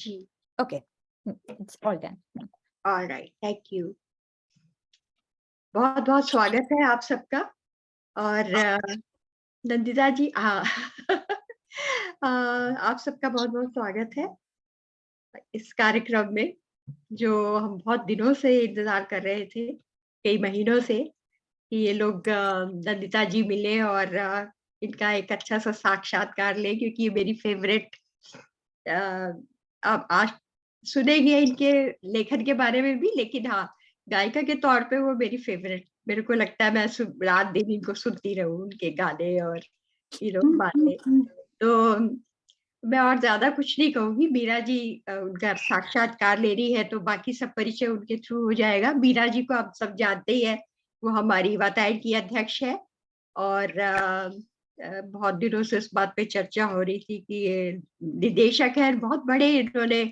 Ji. Okay. It's all done. Alright, thank you. बहुत-बहुत स्वागत है आप सबका। और नंदिता जी, हाँ। आप सबका बहुत-बहुत स्वागत है इस कार्यक्रम में, जो हम बहुत दिनों से इंतज़ार कर रहे थे, कई महीनों से, कि ये लोग नंदिता जी मिलें और इनका एक अच्छा-सा साक्षात्कार लें, क्योंकि ये मेरी फ़ेवरेट। अ, अब आज सुनेंगे इनके लेखन के बारे में भी, लेकिन हाँ, गायिका के तौर पे वो मेरी फ़ेवरेट। मेरे को लगता है मैं रात-दिन इनको सुनती रहूँ, उनके गाने और बातें। तो मैं और ज़्यादा कुछ नहीं कहूँगी। मीरा जी उनका साक्षात्कार ले रही है, तो बाकी सब परिचय उनके थ्रू हो जाएगा। मीरा जी को आप सब जानते ही हैं, वो हमारी वातायन की अध्यक्ष है। और बहुत दिनों से इस बात पे चर्चा हो रही थी कि ये निदेशक हैं, बहुत बड़े इन्होंने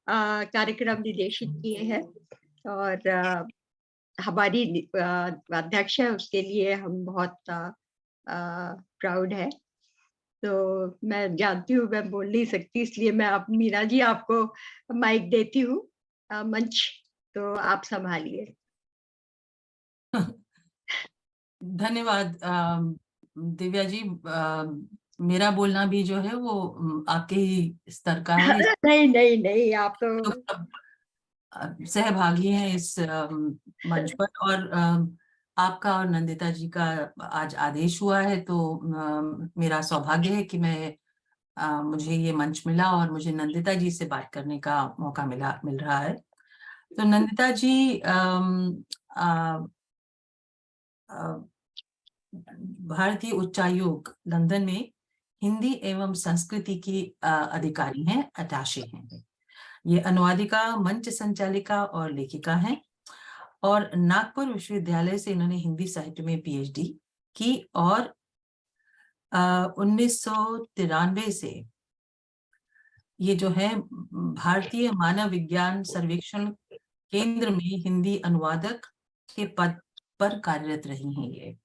कार्यक्रम निदेशित किए हैं। और हमारी अध्यक्ष है, उसके लिए हम बहुत प्राउड है। तो मैं जानती हूँ मैं बोल नहीं सकती, इसलिए मैं आप मीरा जी आपको माइक देती हूँ, मंच, तो आप सँभालिए। धन्यवाद दिव्या जी। मेरा बोलना भी जो है वो आपके ही स्तर का है। नहीं, नहीं, नहीं, आप तो लोग सब सहभागी हैं इस मंच पर, और आपका और नंदिता जी का आज आदेश हुआ है, तो मेरा सौभाग्य है कि मुझे ये मंच मिला और मुझे नंदिता जी से बात करने का मौका मिल रहा है। तो नंदिता जी भारतीय उच्चायोग लंदन में हिंदी एवं संस्कृति की अधिकारी हैं, अटैचे हैं। ये अनुवादिका, मंच संचालिका और लेखिका हैं, और नागपुर विश्वविद्यालय से इन्होंने हिंदी साहित्य में पीएचडी की, और 1993 से ये जो है भारतीय मानव विज्ञान सर्वेक्षण केंद्र में हिंदी अनुवादक के पद पर कार्यरत रही हैं ये।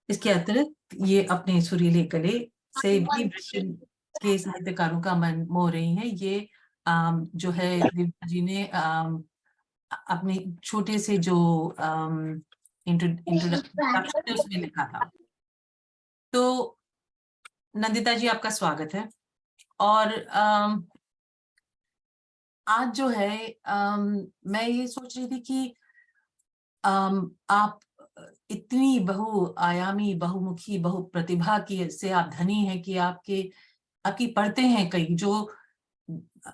इसके अतिरिक्त ये अपने सुरीले गले से भी ब्रिटेन के साहित्यकारों का मन मोह रही हैं। ये जो है दिव्या जी ने अपने छोटे से जो इंट्रोडक्शन है उसमें लिखा था। तो नंदिता जी, आपका स्वागत है। और आज जो है मैं ये सोच रही थी कि आप इतनी बहुआयामी, बहुमुखी, बहुप्रतिभा की से आप धनी हैं कि आपकी पढ़ते हैं कई, जो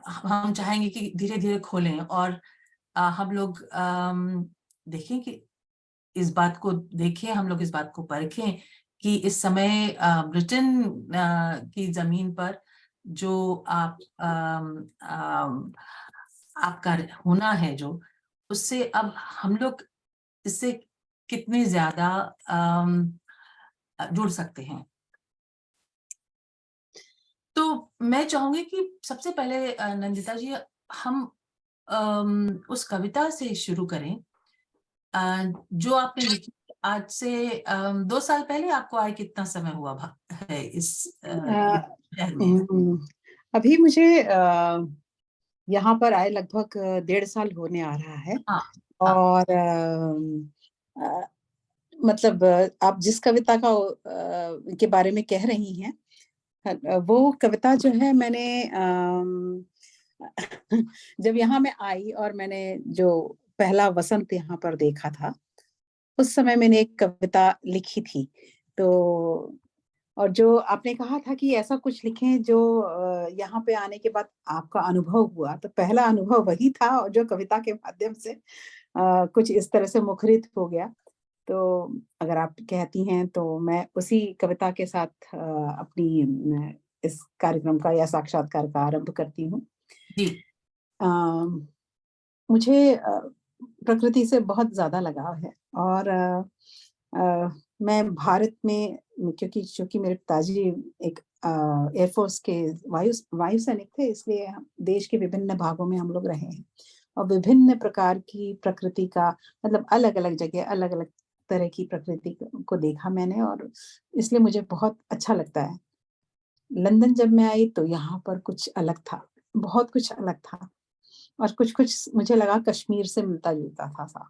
हम चाहेंगे कि धीरे धीरे खोलें, और हम लोग देखें कि इस बात को देखें, हम लोग इस बात को परखें कि इस समय ब्रिटेन की जमीन पर जो आपका होना है, जो उससे अब हम लोग इससे कितने ज्यादा जुड़ सकते हैं। तो मैं चाहूंगी कि सबसे पहले नंदिता जी, हम उस कविता से शुरू करें जो आपने लिखी आज से 2 साल पहले। आपको आए कितना समय हुआ है इस शहर में? अभी मुझे यहाँ पर आए लगभग 1.5 साल होने आ रहा है। हाँ, और मतलब आप जिस कविता का के बारे में कह रही हैं, वो कविता जो है मैंने जब यहाँ मैं आई और मैंने जो पहला वसंत यहाँ पर देखा था, उस समय मैंने एक कविता लिखी थी। तो और जो आपने कहा था कि ऐसा कुछ लिखें जो यहाँ पे आने के बाद आपका अनुभव हुआ, तो पहला अनुभव वही था, और जो कविता के माध्यम से कुछ इस तरह से मुखरित हो गया। तो अगर आप कहती हैं तो मैं उसी कविता के साथ इस कार्यक्रम का या साक्षात्कार का आरंभ करती हूँ। जी। मुझे प्रकृति से बहुत ज़्यादा लगाव है, और मैं भारत में, चूँकि मेरे पिताजी एक एयरफोर्स के वायु सैनिक थे, इसलिए हम देश के विभिन्न भागों में हम लोग रहे हैं, और विभिन्न प्रकार की प्रकृति का, मतलब अलग-अलग जगह, अलग-अलग तरह की प्रकृति को देखा मैंने, और इसलिए मुझे बहुत अच्छा लगता है। लंदन जब मैं आई तो यहाँ पर कुछ अलग था। बहुत कुछ अलग था और कुछ मुझे लगा कश्मीर से मिलता जुलता था सा।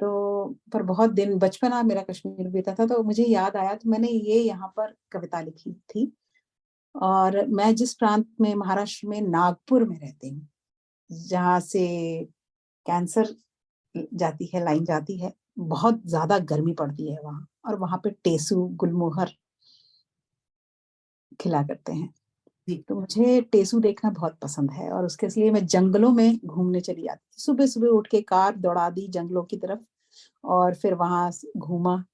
तो पर बहुत दिन बचपना मेरा कश्मीर बीता था, तो मुझे याद आया, तो मैंने ये यहाँ पर कविता लिखी थी। और मैं जिस प्रांत में, महाराष्ट्र में नागपुर में रहती हूँ, जहाँ से कैंसर जाती है, लाइन जाती है, बहुत ज्यादा गर्मी पड़ती है वहाँ, और वहाँ पे टेसू गुलमोहर खिला करते हैं। तो मुझे टेसू देखना बहुत पसंद है, और उसके लिए मैं जंगलों में घूमने चली जाती थी। सुबह सुबह उठ के कार दौड़ा दी जंगलों की तरफ, और फिर वहां घूमा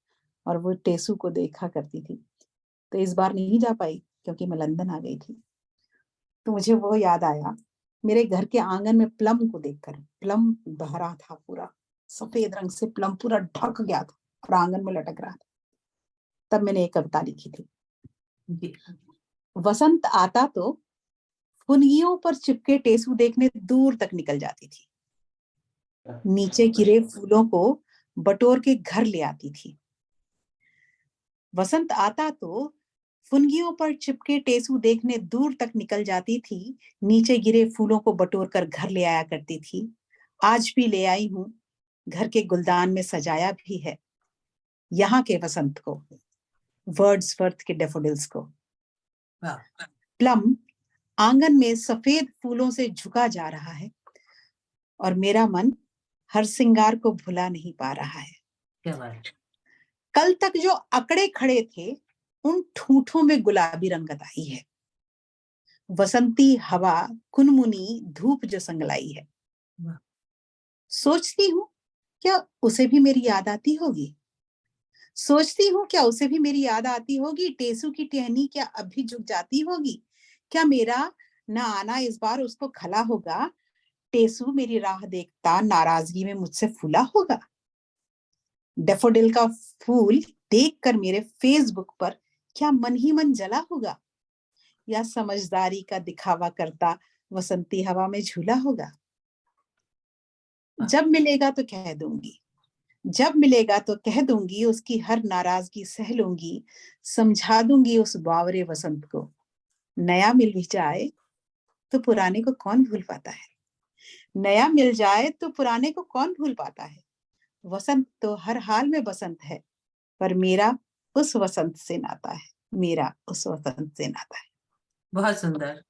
और वो टेसू को देखा करती थी। तो इस बार नहीं जा पाई क्योंकि मैं लंदन आ गई थी। तो मुझे वो याद आया, मेरे घर के आंगन में प्लम को देखकर। प्लम बहरा था, पूरा सफेद रंग से प्लम पूरा ढक गया था और आंगन में लटक रहा था। तब मैंने एक कविता लिखी थी। वसंत आता तो फुनगियों पर चिपके टेसू देखने दूर तक निकल जाती थी। नीचे गिरे फूलों को बटोर के घर ले आती थी। वसंत आता तो फुनगियों पर चिपके टेसू देखने दूर तक निकल जाती थी। नीचे गिरे फूलों को बटोर कर घर ले आया करती थी। आज भी ले आई हूं, घर के गुलदान में सजाया भी है यहाँ के वसंत को, वर्ड्सवर्थ के डैफोडिल्स को। प्लम आंगन में सफेद फूलों से झुका जा रहा है, और मेरा मन हर सिंगार को भुला नहीं पा रहा है। क्या बात। कल तक जो अकड़े खड़े थे, उन ठूठों में गुलाबी रंगत आई है। वसंती हवा कुनमुनी धूप जो संगलाई है। सोचती हूँ क्या उसे भी मेरी याद आती होगी। सोचती हूँ क्या उसे भी मेरी याद आती होगी। टेसू की टहनी क्या अब भी झुक जाती होगी। क्या मेरा न आना इस बार उसको खला होगा। टेसू मेरी राह देखता नाराजगी में मुझसे फूला होगा। डैफोडिल का फूल देखकर मेरे फेसबुक पर क्या मन ही मन जला होगा, या समझदारी का दिखावा करता वसंती हवा में झूला होगा। जब मिलेगा तो कह दूंगी, जब मिलेगा तो कह दूंगी, उसकी हर नाराजगी सह लूंगी। समझा दूंगी उस बावरे वसंत को, नया मिल भी जाए तो पुराने को कौन भूल पाता है। नया मिल जाए तो पुराने को कौन भूल पाता है। वसंत तो हर हाल में बसंत है, पर मेरा उस वसंत से नाता है, मेरा उस वसंत से नाता है। बहुत सुंदर।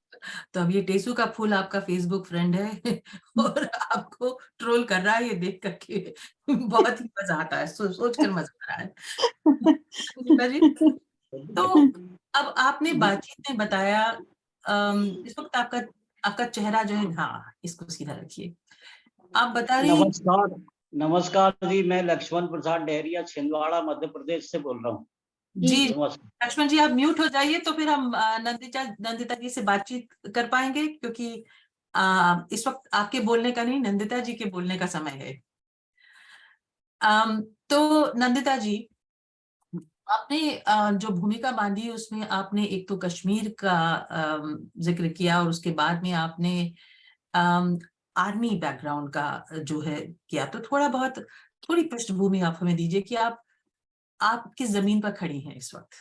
तो अब ये टेसू का फूल आपका फेसबुक फ्रेंड है और आपको ट्रोल कर रहा है, ये देख करके बहुत ही मजा आता है, सोच कर मजा आ रहा है। जी। तो अब आपने बातचीत में बताया, इस वक्त आपका चेहरा जो है, हाँ इसको सीधा रखिए, आप बता रही। नमस्कार, नमस्कार जी, मैं लक्ष्मण प्रसाद डेहरिया छिंदवाड़ा मध्य प्रदेश से बोल रहा हूँ। जी लक्ष्मण जी, आप म्यूट हो जाइए तो फिर हम नंदिता जी से बातचीत कर पाएंगे, क्योंकि इस वक्त आपके बोलने का नहीं, नंदिता जी के बोलने का समय है। तो नंदिता जी, आपने जो भूमिका बांधी उसमें आपने एक तो कश्मीर का जिक्र किया, और उसके बाद में आपने आर्मी बैकग्राउंड का जो है किया। तो थोड़ी पृष्ठभूमि आप हमें दीजिए कि आप किस जमीन पर खड़ी हैं इस वक्त।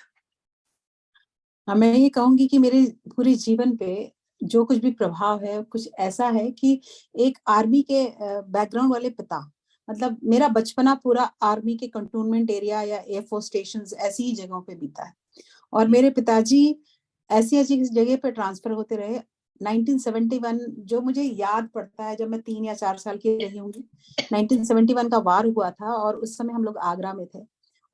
हाँ, मैं ये कहूंगी कि मेरे पूरे जीवन पे जो कुछ भी प्रभाव है, कुछ ऐसा है कि एक आर्मी के बैकग्राउंड वाले पिता, मतलब मेरा बचपना पूरा आर्मी के कंटोनमेंट एरिया या एयरफोर्स स्टेशंस ऐसी ही जगहों पे बीता है। और मेरे पिताजी ऐसी ऐसी जगह पे ट्रांसफर होते रहे। 1971 जो मुझे याद पड़ता है, जब मैं 3 या 4 साल की रही होंगी, 1971 का वार हुआ था, और उस समय हम लोग आगरा में थे।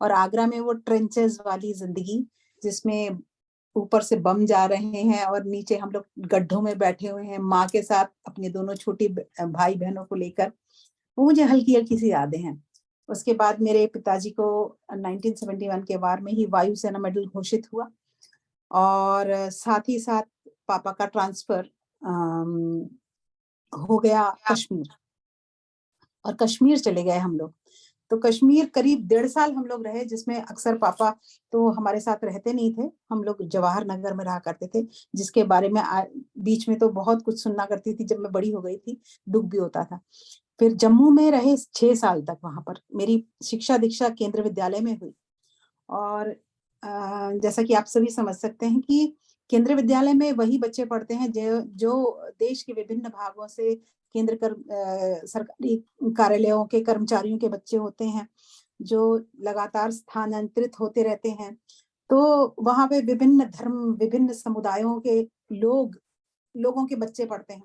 और आगरा में वो ट्रेंचेस वाली जिंदगी, जिसमें ऊपर से बम जा रहे हैं और नीचे हम लोग गड्ढों में बैठे हुए हैं माँ के साथ, अपने दोनों छोटी भाई बहनों को लेकर, वो मुझे हल्की हल्की सी यादें हैं। उसके बाद मेरे पिताजी को 1971 के वार में ही वायुसेना मेडल घोषित हुआ, और साथ ही साथ पापा का ट्रांसफर हो गया कश्मीर, और कश्मीर चले गए हम लोग। तो कश्मीर करीब 1.5 साल हम लोग रहे, जिसमें अक्सर पापा तो हमारे साथ रहते नहीं थे, हम लोग जवाहर नगर में रहा करते थे, जिसके बारे में बीच में तो बहुत कुछ सुनना करती थी। जब मैं बड़ी हो गई थी दुख भी होता था। फिर जम्मू में रहे 6 साल तक, वहां पर मेरी शिक्षा दीक्षा केंद्र विद्यालय में हुई। और जैसा कि आप सभी समझ सकते हैं कि केंद्रीय विद्यालय में वही बच्चे पढ़ते हैं जो देश के विभिन्न भागों से सरकारी कार्यालयों के कर्मचारियों के बच्चे होते हैं, जो लगातार स्थानांतरित होते रहते हैं। तो वहाँ पे विभिन्न धर्म, विभिन्न समुदायों के लोगों के बच्चे पढ़ते हैं।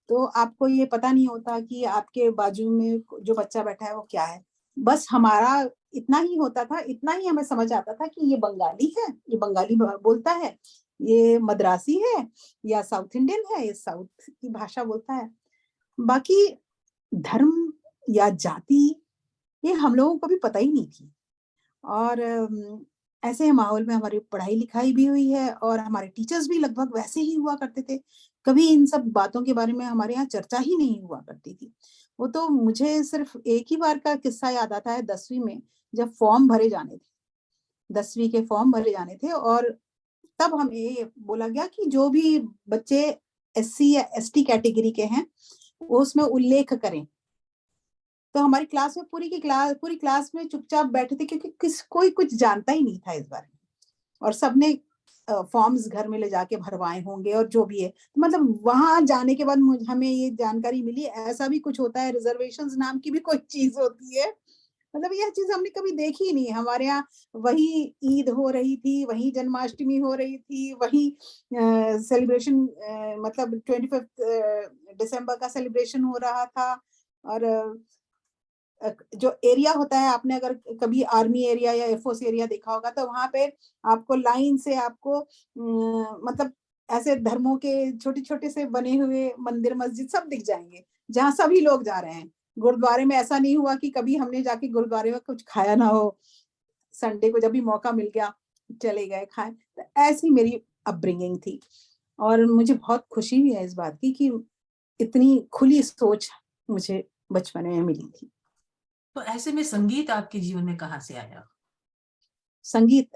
तो आपको ये पता नहीं होता कि आपके बाजू में जो बच्चा बैठा है वो क्या है। बस हमारा इतना ही होता था, इतना ही हमें समझ आता था कि ये बंगाली है, ये बंगाली बोलता है, ये मद्रासी है या साउथ इंडियन है, ये साउथ की भाषा बोलता है। बाकी धर्म या जाति ये हम लोगों को भी पता ही नहीं थी। और ऐसे माहौल में हमारी पढ़ाई-लिखाई भी हुई है और हमारे टीचर्स भी लगभग वैसे ही हुआ करते थे। कभी इन सब बातों के बारे में हमारे यहाँ चर्चा ही नहीं हुआ करती थी। वो तो मुझे सिर्फ़ एक ही बार का किस्सा याद आता है 10वीं में, जब फॉर्म भरे जाने थे। 10वीं के फॉर्म भरे जाने थे और तब हमें ये बोला गया कि जो भी बच्चे एससी या एसटी कैटेगरी के हैं, वो उसमें उल्लेख करें। तो हमारी क्लास में पूरी क्लास में चुपचाप बैठे थे क्योंकि कोई कुछ जानता ही नहीं था इस बारे में। और सबने फॉर्म्स घर में ले जाके भरवाए होंगे और जो भी है। तो मतलब वहाँ जाने के बाद हमें ये जानकारी मिली ऐसा भी कुछ होता है, रिजर्वेशंस नाम की भी कोई चीज़ होती है। मतलब यह चीज़ हमने कभी देखी ही नहीं। हमारे यहाँ वही ईद हो रही थी, वही जन्माष्टमी हो रही थी, वही सेलिब्रेशन मतलब 25th दिसंबर का सेलिब्रेशन हो रहा था। और जो एरिया होता है, आपने अगर कभी आर्मी एरिया या एयरफोर्स एरिया देखा होगा तो वहाँ पे आपको लाइन से आपको मतलब ऐसे धर्मों के छोटे-छोटे से बने हुए मंदिर, मस्जिद सब दिख जाएँगे, जहाँ सभी लोग जा रहे हैं। गुरुद्वारे में ऐसा नहीं हुआ कि कभी हमने जाके गुरुद्वारे में कुछ खाया ना हो। संडे को जब भी मौका मिल गया, चले गए खाए। तो ऐसी मेरी अपब्रिंगिंग थी और मुझे बहुत खुशी भी है इस बात की कि इतनी खुली सोच मुझे बचपन में मिली थी। तो ऐसे में संगीत आपके जीवन में कहाँ से आया? संगीत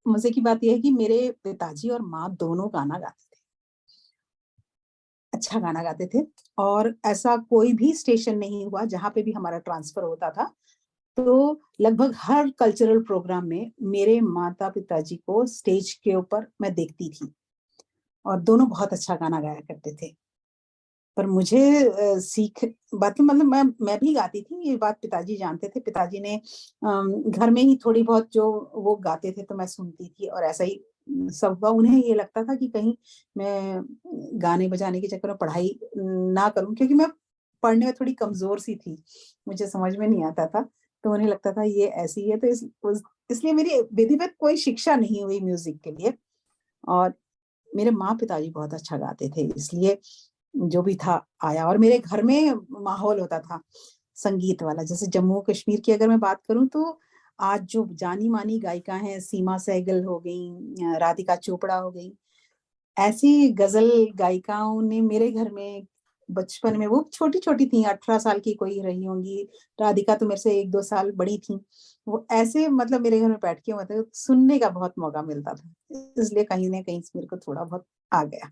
मज़े की बात ये है कि मेरे पिताजी और माँ दोनों गाना गाते थे। अच्छा गाना गाते थे और ऐसा कोई भी स्टेशन नहीं हुआ जहाँ पे भी हमारा ट्रांसफ़र होता था, तो लगभग हर कल्चरल प्रोग्राम में मेरे माता-पिताजी को स्टेज के ऊपर मैं देखती थी और दोनों बहुत अच्छा गाना गाया करते थे। पर मुझे सीख बात मतलब मैं भी गाती थी, ये बात पिताजी जानते थे। पिताजी ने घर में ही थोड़ी बहुत जो वो गाते थे तो मैं सुनती थी और ऐसा ही सब हुआ। उन्हें ये लगता था कि कहीं मैं गाने बजाने के चक्कर में पढ़ाई ना करूँ क्योंकि मैं पढ़ने में थोड़ी कमज़ोर-सी थी, मुझे समझ में नहीं आता था। तो उन्हें लगता था ये ऐसी है तो इसलिए मेरी विधिवत कोई शिक्षा नहीं हुई म्यूज़िक के लिए। और मेरे माँ-पिताजी बहुत अच्छा गाते थे इसलिए जो भी था आया और मेरे घर में माहौल होता था संगीत वाला। जैसे जम्मू कश्मीर की अगर मैं बात करूँ तो आज जो जानी-मानी गायिका हैं, सीमा सहगल हो गईं, राधिका चोपड़ा हो गईं, ऐसी गज़ल गायिकाओं ने मेरे घर में बचपन में वो छोटी-छोटी थीं, 18 साल की कोई रही होंगी, राधिका तो मेरे से 1-2 साल बड़ी थीं। वो ऐसे मतलब मेरे घर में बैठ के मतलब सुनने का बहुत मौका मिलता था। इसलिए कहीं न कहीं से मेरे को थोड़ा बहुत आ गया।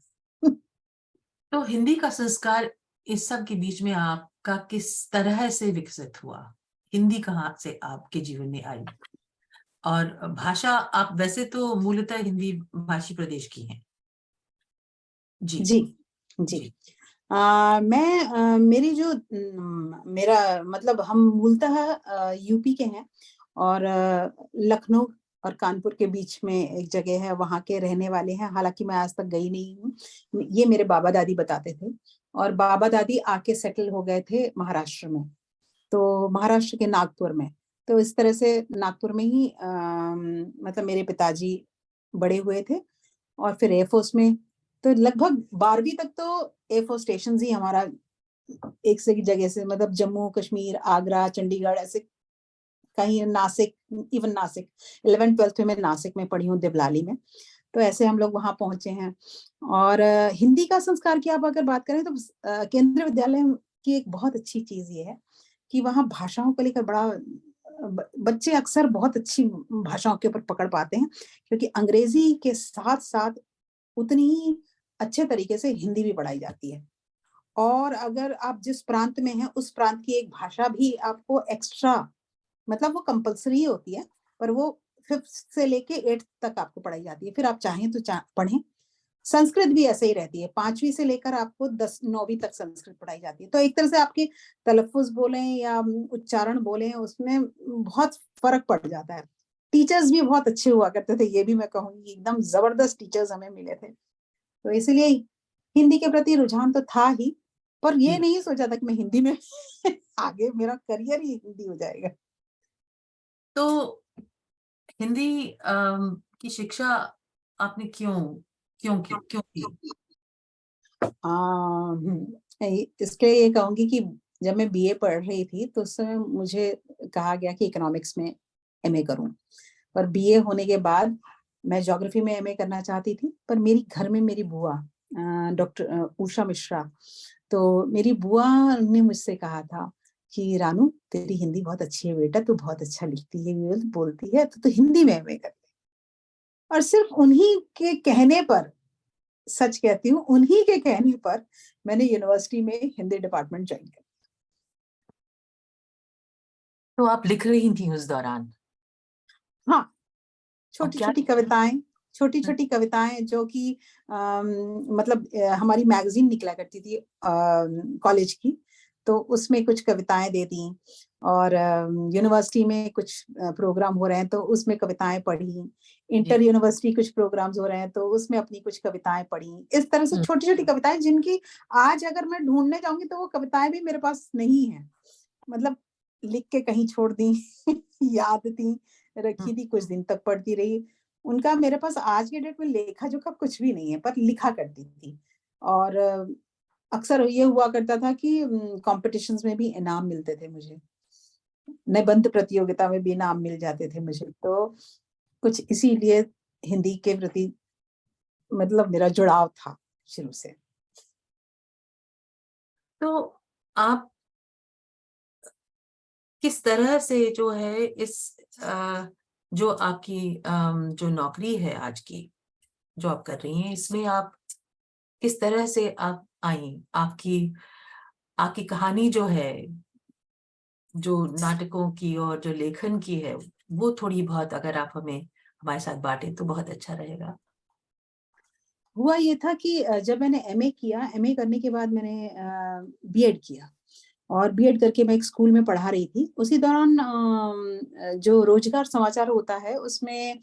तो हिंदी का संस्कार इस सब के बीच में आपका किस तरह से विकसित हुआ? हिंदी कहाँ से आपके जीवन में आई? और भाषा आप वैसे तो मूलतः हिंदी भाषी प्रदेश की हैं। जी, जी, जी। जी। मेरी जो मेरा मतलब हम मूलतः यूपी के हैं और लखनऊ और कानपुर के बीच में एक जगह है, वहाँ के रहने वाले हैं। हालाँकि मैं आज तक गई नहीं हूँ। ये मेरे बाबा-दादी बताते थे और बाबा-दादी आके सेटल हो गए थे महाराष्ट्र में, तो महाराष्ट्र के नागपुर में। तो इस तरह से नागपुर में ही मतलब मेरे पिताजी बड़े हुए थे और फिर एयरफ़ोर्स में तो लगभग 12वीं तक तो एयरफ़ोर्स स्टेशंस ही हमारा एक से एक जगह से मतलब जम्मू, कश्मीर, आगरा, चंडीगढ़ ऐसे कहीं नासिक इवन नासिक 11th-12th में मैं नासिक में पढ़ी हूँ देवलाली में। तो ऐसे हम लोग वहाँ पहुँचे हैं और हिंदी का संस्कार की आप अगर बात करें तो केंद्रीय विद्यालय की एक बहुत अच्छी चीज़ ये है कि वहाँ भाषाओं को लेकर बड़ा बच्चे अक्सर बहुत अच्छी भाषाओं के ऊपर पकड़ पाते हैं क्योंकि अंग्रेज़ी के साथ-साथ उतनी ही अच्छे तरीके से हिंदी भी पढ़ाई जाती है। और अगर आप जिस प्रांत में हैं, उस प्रांत की एक भाषा भी आपको एक्स्ट्रा मतलब वो कंपल्सरी होती है, पर वो 5th से लेके 8th तक आपको पढ़ाई जाती है, फिर आप चाहें तो पढ़ें। संस्कृत भी ऐसे ही रहती है, 5वीं से लेकर आपको 9वीं तक संस्कृत पढ़ाई जाती है। तो एक तरह से आपके तलफ़ुज़ बोलें या उच्चारण बोलें, उसमें बहुत फ़र्क पड़ जाता है। टीचर्स भी बहुत अच्छे हुआ करते थे, ये भी मैं कहूँगी, एकदम ज़बरदस्त टीचर्स हमें मिले थे। तो इसलिए हिंदी के प्रति रुझान तो था ही, पर ये जी। नहीं सोचा था कि मैं हिंदी में आगे मेरा करियर ही हिंदी हो जाएगा। तो हिंदी की शिक्षा आपने क्यों की? इसके ये कहूँगी कि जब मैं बीए पढ़ रही थी, तो उस समय मुझे कहा गया कि इकोनॉमिक्स में एमए करूँ। और बीए होने के बाद मैं ज्योग्राफी में एमए करना चाहती थी, पर मेरी घर में मेरी बुआ डॉक्टर उषा मिश्रा, तो मेरी बुआ ने मुझसे कहा था कि रानू, तेरी हिंदी बहुत अच्छी है बेटा, तू बहुत अच्छा लिखती है, ये बोलती है, तो हिंदी में एमए कर ले। और सिर्फ उन्हीं के कहने पर, सच कहती हूँ, उन्हीं के कहने पर मैंने यूनिवर्सिटी में हिंदी डिपार्टमेंट ज्वाइन किया। तो आप लिख रही थी उस दौरान? हाँ, और क्या? छोटी-छोटी कविताएँ जो कि मतलब हमारी मैगज़ीन निकला करती थी कॉलेज की, तो उसमें कुछ कविताएँ दे दी। और यूनिवर्सिटी में कुछ प्रोग्राम हो रहे हैं, तो उसमें कविताएँ पढ़ी। इंटर यूनिवर्सिटी कुछ प्रोग्राम्स हो रहे हैं, तो उसमें अपनी कुछ कविताएँ पढ़ी। इस तरह से छोटी-छोटी कविताएँ, जिनकी आज अगर मैं ढूँढने जाऊँगी तो वो कविताएँ भी मेरे पास नहीं हैं। मतलब लिख के कहीं छोड़ दी, याद थी, रखी थी, कुछ दिन तक पढ़ती रही। उनका मेरे पास आज के डेट में लेखा-जोखा कुछ भी नहीं है, पर लिखा करती थी। और अक्सर ये हुआ करता था कि कॉम्पिटिशन्स में भी इनाम मिलते थे मुझे। निबंध प्रतियोगिता में भी इनाम मिल जाते थे मुझे। तो कुछ इसीलिए हिंदी के प्रति मतलब मेरा जुड़ाव था शुरू से। तो आप किस तरह से जो है इस जो आपकी जो नौकरी है आज की, जो आप कर रही हैं, इसमें आप किस तरह से आप आई? आपकी कहानी जो है, जो नाटकों की और जो लेखन की है, वो थोड़ी बहुत अगर आप हमारे साथ बांटें तो बहुत अच्छा रहेगा। हुआ ये था कि जब मैंने एमए किया, एमए करने के बाद मैंने बीएड किया, और बीएड करके मैं एक स्कूल में पढ़ा रही थी। उसी दौरान जो रोज़गार समाचार होता है, उसमें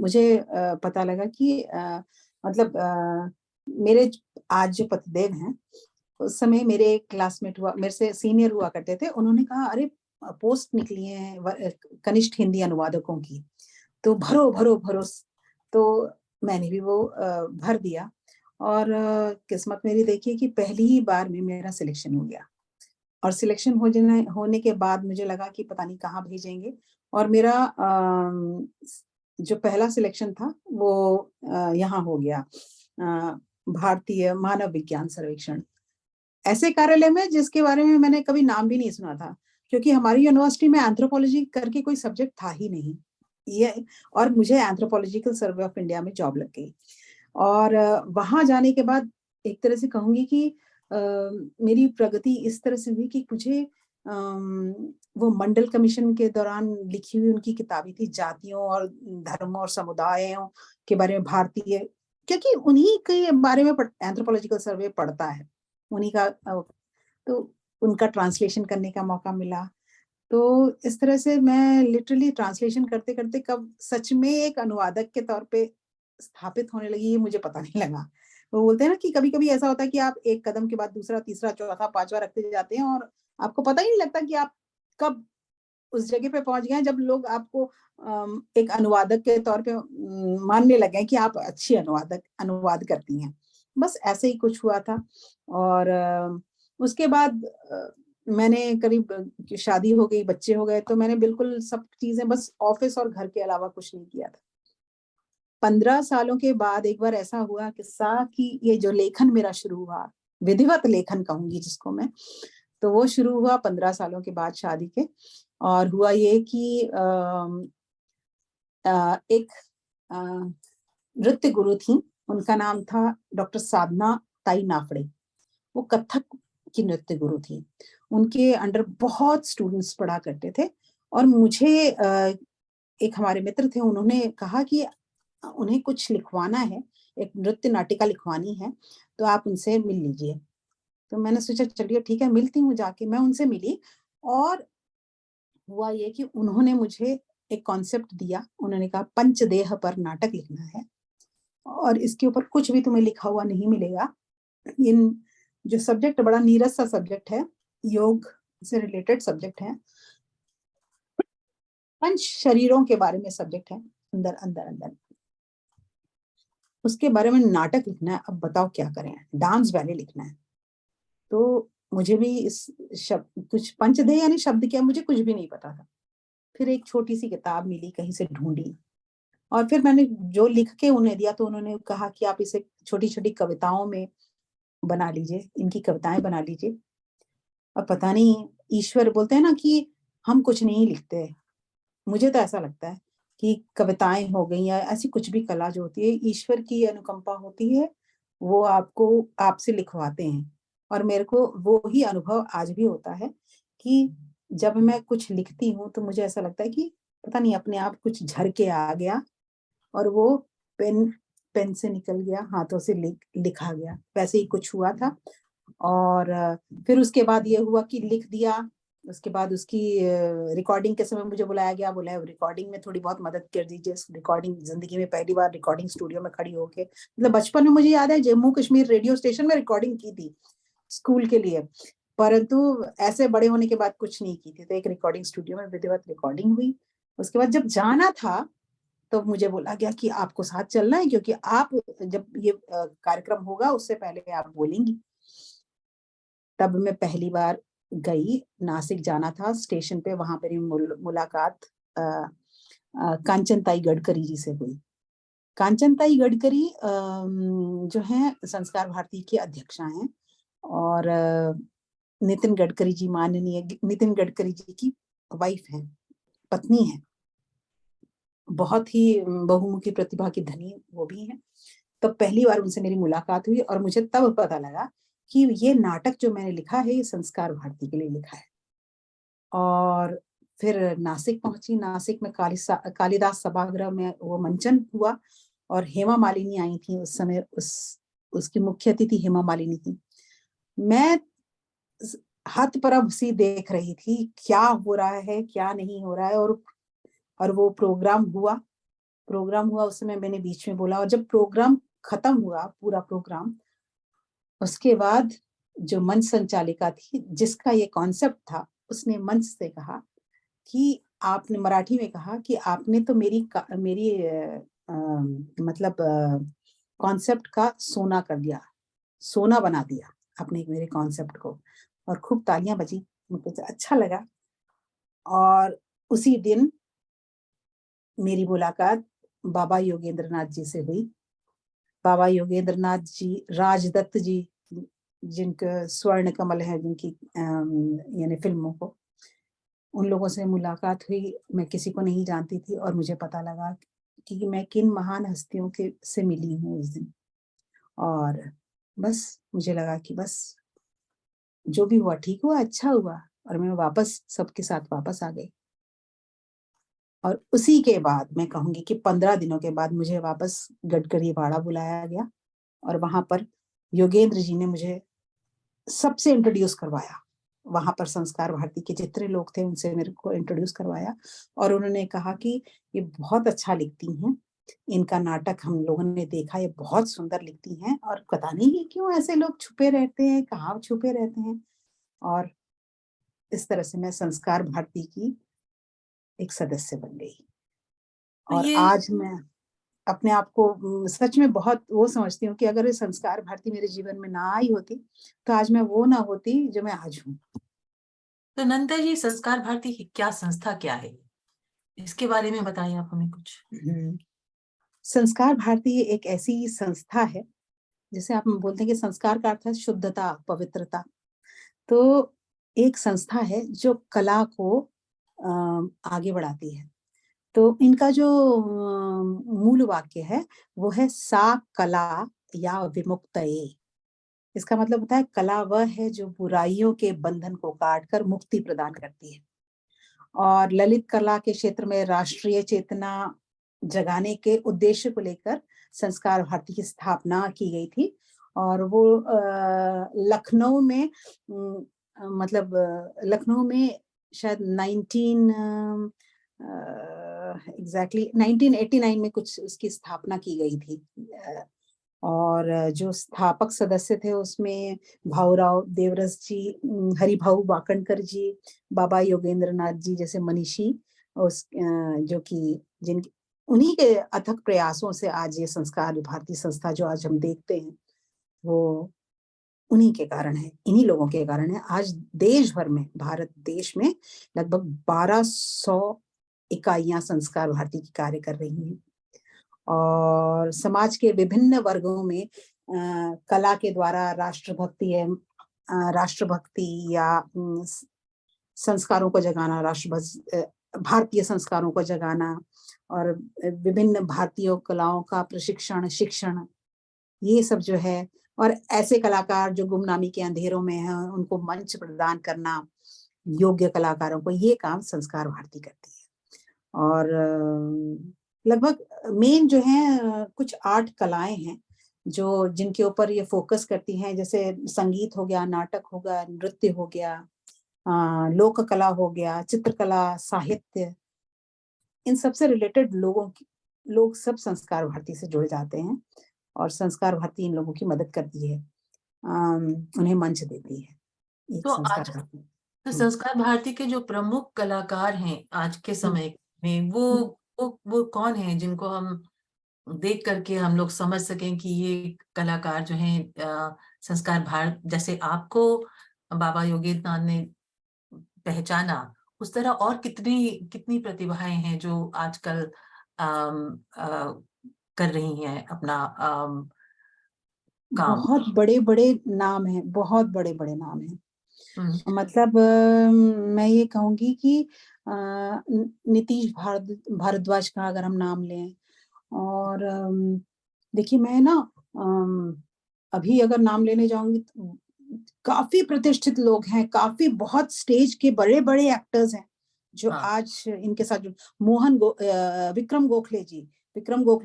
मुझे पता लगा कि मतलब मेरे आज जो पतिदेव हैं, उस समय मेरे क्लासमेट मेरे से सीनियर हुआ करते थे। उन्होंने कहा, "अरे! पोस्ट निकली है कनिष्ठ हिंदी अनुवादकों की, तो भरो, भरो, भरो।" तो मैंने भी वो भर दिया, और किस्मत मेरी देखिए कि पहली ही बार में मेरा सिलेक्शन हो गया। और सिलेक्शन होने के बाद मुझे लगा कि पता नहीं कहाँ भेजेंगे, और मेरा जो पहला सिलेक्शन था वो यहाँ हो गया, भारतीय मानव विज्ञान सर्वेक्षण, ऐसे कार्यालय में जिसके बारे में मैंने कभी नाम भी नहीं सुना था, क्योंकि हमारी यूनिवर्सिटी में एंथ्रोपोलॉजी करके कोई सब्जेक्ट था ही नहीं। ये और मुझे एंथ्रोपोलॉजिकल सर्वे ऑफ इंडिया में जॉब लग गई। और वहाँ जाने के बाद एक तरह से कहूँगी कि अ, मेरी प्रगति इस तरह से हुई कि मुझे वो मंडल कमीशन के दौरान लिखी हुई उनकी किताबें थी, जातियों और धर्म और समुदायों के बारे में, भारतीय, क्योंकि उन्हीं के बारे में एंथ्रोपोलॉजिकल सर्वे पढ़ता है, उन्हीं का तो उनका ट्रांसलेशन करने का मौका मिला। तो इस तरह से मैं लिटरली ट्रांसलेशन करते-करते कब सच में एक अनुवादक के तौर पे स्थापित होने लगी, ये मुझे पता नहीं लगा। वो बोलते हैं ना कि कभी-कभी ऐसा होता है कि आप एक कदम के बाद दूसरा, तीसरा, चौथा, पाँचवाँ रखते जाते हैं, और आपको पता ही नहीं लगता कि आप कब उस जगह पे पहुँच गए हैं, जब लोग आपको एक अनुवादक के तौर पे मानने लगे हैं कि आप अच्छी अनुवाद करती हैं। बस ऐसे ही कुछ हुआ था। और उसके बाद मैंने करीब शादी हो गई, बच्चे हो गए, तो मैंने बिल्कुल सब चीज़ें बस ऑफ़िस और घर के अलावा कुछ नहीं किया था। 15 सालों के बाद एक बार ऐसा हुआ किस्सा कि ये जो लेखन मेरा शुरू हुआ, विधिवत लेखन कहूँगी जिसको मैं, तो वो शुरू हुआ 15 सालों के बाद शादी के। और हुआ ये कि एक अ, नृत्य गुरु थीं, उनका नाम था डॉक्टर साधना ताई नाफड़े। वो कथक की नृत्य गुरु थीं। उनके अंडर बहुत स्टूडेंट्स पढ़ा करते थे, और मुझे एक हमारे मित्र थे, उन्होंने कहा कि उन्हें कुछ लिखवाना है, एक नृत्य नाटिका लिखवानी है, तो आप उनसे मिल लीजिए। तो मैंने सोचा चलिए ठीक है, मिलती हूँ जाके। मैं उनसे मिली और हुआ ये कि उन्होंने मुझे एक कॉन्सेप्ट दिया। उन्होंने कहा पंचदेह पर नाटक लिखना है और इसके ऊपर कुछ भी तुम्हें लिखा हुआ नहीं मिलेगा। इन जो सब्जेक्ट बड़ा नीरस सा सब्जेक्ट है, योग से रिलेटेड सब्जेक्ट है, पंच शरीरों के बारे में सब्जेक्ट है, अंदर अंदर अंदर उसके बारे में नाटक लिखना है। अब बताओ क्या करें, डांस बैले लिखना है। तो मुझे भी इस शब्द कुछ पंचदेह यानी शब्द क्या, मुझे कुछ भी नहीं पता था। फिर एक छोटी सी किताब मिली, कहीं से ढूंढी और फिर मैंने जो लिख के उन्हें दिया, तो उन्होंने कहा कि आप इसे छोटी छोटी कविताओं में बना लीजिए, इनकी कविताएं बना लीजिए। और पता नहीं, ईश्वर बोलते हैं ना कि हम कुछ नहीं लिखते। मुझे तो ऐसा लगता है कि कविताएं हो गई या ऐसी कुछ भी कला जो होती है, ईश्वर की अनुकंपा होती है, वो आपको आपसे लिखवाते हैं। और मेरे को वो ही अनुभव आज भी होता है कि जब मैं कुछ लिखती हूँ तो मुझे ऐसा लगता है कि पता नहीं अपने आप कुछ झर के आ गया और वो पेन पेन से निकल गया, हाथों से लिखा गया। वैसे ही कुछ हुआ था। और फिर उसके बाद ये हुआ कि लिख दिया। उसके बाद उसकी रिकॉर्डिंग के समय मुझे बुलाया गया, बोला रिकॉर्डिंग में थोड़ी बहुत मदद कर दीजिए। रिकॉर्डिंग जिंदगी में पहली बार रिकॉर्डिंग स्टूडियो में खड़ी होके, मतलब बचपन में मुझे याद है जम्मू कश्मीर रेडियो स्टेशन में रिकॉर्डिंग की थी स्कूल के लिए, परंतु ऐसे बड़े होने के बाद कुछ नहीं की थी। तो एक रिकॉर्डिंग स्टूडियो में विधिवत रिकॉर्डिंग हुई। उसके बाद जब जाना था तो मुझे बोला गया कि आपको साथ चलना है, क्योंकि आप जब ये कार्यक्रम होगा उससे पहले आप बोलेंगी। तब मैं पहली बार गई, नासिक जाना था, स्टेशन पे वहां पर मुलाकात कांचनताई गडकरी जी से हुई। कांचनताई गडकरी जो है संस्कार भारती की अध्यक्षा हैं और नितिन गडकरी जी, माननीय नितिन गडकरी जी की वाइफ है, पत्नी है। बहुत ही बहुमुखी प्रतिभा की धनी वो भी हैं। तो पहली बार उनसे मेरी मुलाकात हुई और मुझे तब पता लगा कि ये नाटक जो मैंने लिखा है ये संस्कार भारती के लिए लिखा है। और फिर नासिक पहुंची। नासिक में कालिदास सभागृह में वो मंचन हुआ और हेमा मालिनी आई थी उस समय। उसकी मुख्य अतिथि हेमा मालिनी थी। मैं हतप्रभ सी देख रही थी क्या हो रहा है क्या नहीं हो रहा है। और वो प्रोग्राम हुआ उस समय मैंने बीच में बोला। और जब प्रोग्राम खत्म हुआ, पूरा प्रोग्राम, उसके बाद जो मंच संचालिका थी जिसका ये कॉन्सेप्ट था, उसने मंच से कहा कि आपने मराठी में कहा कि आपने तो मेरी मतलब कॉन्सेप्ट का सोना कर दिया, सोना बना दिया आपने मेरे कॉन्सेप्ट को। और खूब तालियां बजी, मुझे अच्छा लगा। और उसी दिन मेरी मुलाकात बाबा योगेंद्रनाथ जी से हुई। बाबा योगेंद्रनाथ जी, राजदत्त जी, जिनके स्वर्ण कमल है जिनकी यानी फिल्मों को, उन लोगों से मुलाकात हुई। मैं किसी को नहीं जानती थी और मुझे पता लगा कि मैं किन महान हस्तियों के से मिली हूँ उस दिन। और बस मुझे लगा कि बस जो भी हुआ ठीक हुआ, अच्छा हुआ। और मैं वापस सबके साथ वापस आ गई। और उसी के बाद मैं कहूंगी कि 15 दिनों के बाद मुझे वापस गडकरी वाड़ा बुलाया गया और वहां पर योगेंद्र जी ने मुझे सबसे इंट्रोड्यूस करवाया। वहां पर संस्कार भारती के जितने लोग थे उनसे मेरे को इंट्रोड्यूस करवाया। और उन्होंने कहा कि ये बहुत अच्छा लिखती हैं, इनका नाटक हम लोगों ने देखा, ये बहुत सुंदर लिखती हैं। और पता नहीं क्यों ऐसे लोग छुपे रहते हैं, कहाँ छुपे रहते हैं। और इस तरह से मैं संस्कार भारती की एक सदस्य बन गई। और ये आज मैं अपने आप को सच में बहुत वो समझती हूँ कि अगर ये संस्कार भारती मेरे जीवन में ना आई होती तो आज मैं वो ना होती जो मैं आज हूँ। तो नंदा जी, संस्कार भारती की क्या संस्था क्या है, इसके बारे में बताइए आप हमें कुछ। संस्कार भारती एक ऐसी संस्था है, जैसे आप बोलते हैं कि संस्कार का अर्थ है शुद्धता, पवित्रता। तो एक संस्था है जो कला को आगे बढ़ाती है। तो इनका जो मूल वाक्य है वो है सा कला या विमुक्तये। इसका मतलब होता है कला वह है जो बुराइयों के बंधन को काटकर मुक्ति प्रदान करती है। और ललित कला के क्षेत्र में राष्ट्रीय चेतना जगाने के उद्देश्य को लेकर संस्कार भारती की स्थापना की गई थी। और वो लखनऊ में मतलब लखनऊ में शायद 1989 में कुछ उसकी स्थापना की गई थी। और जो स्थापक सदस्य थे उसमें भाऊराव देवरस जी, हरिभाऊ वाकणकर जी, बाबा योगेंद्र नाथ जी जैसे मनीषी, उस जो कि जिनके उन्हीं के अथक प्रयासों से आज ये संस्कार भारती संस्था जो आज हम देखते हैं वो उन्हीं के कारण है, इन्हीं लोगों के कारण है। आज देश भर में, भारत देश में लगभग 1200 इकाइयां संस्कार भारती की कार्य कर रही हैं। और समाज के विभिन्न वर्गों में कला के द्वारा राष्ट्रभक्ति या संस्कारों को जगाना, भारतीय संस्कारों को जगाना और विभिन्न भारतीय कलाओं का प्रशिक्षण, शिक्षण, ये सब जो है, और ऐसे कलाकार जो गुमनामी के अंधेरों में हैं उनको मंच प्रदान करना, योग्य कलाकारों को, ये काम संस्कार भारती करती है। और लगभग मेन जो है कुछ 8 कलाएं हैं जो जिनके ऊपर ये फोकस करती हैं, जैसे संगीत हो गया, नाटक हो गया, नृत्य हो गया, लोक कला हो गया, चित्रकला, साहित्य, इन सबसे रिलेटेड लोग सब संस्कार भारती से जुड़ जाते हैं और संस्कार भारती इन लोगों की मदद करती है, उन्हें मंच देती है। तो संस्कार भारती के जो प्रमुख कलाकार हैं आज के समय में वो कौन हैं जिनको हम देख करके हम लोग समझ सकें कि ये कलाकार जो हैं संस्कार भारत, जैसे आपको बाबा योगेंद्र नाथ ने पहचाना, उस तरह और कितनी प्रतिभाएं हैं जो आजकल कर रही हैं अपना काम? बहुत बड़े-बड़े नाम हैं, बहुत बड़े-बड़े नाम हैं। मतलब मैं ये कहूंगी कि नीतीश भारद्वाज का अगर हम नाम लें, और देखिए मैं ना अभी अगर नाम लेने जाऊंगी तो काफी प्रतिष्ठित लोग हैं, काफी बहुत स्टेज के बड़े-बड़े एक्टर्स हैं जो आज इनके साथ विक्रम गोखले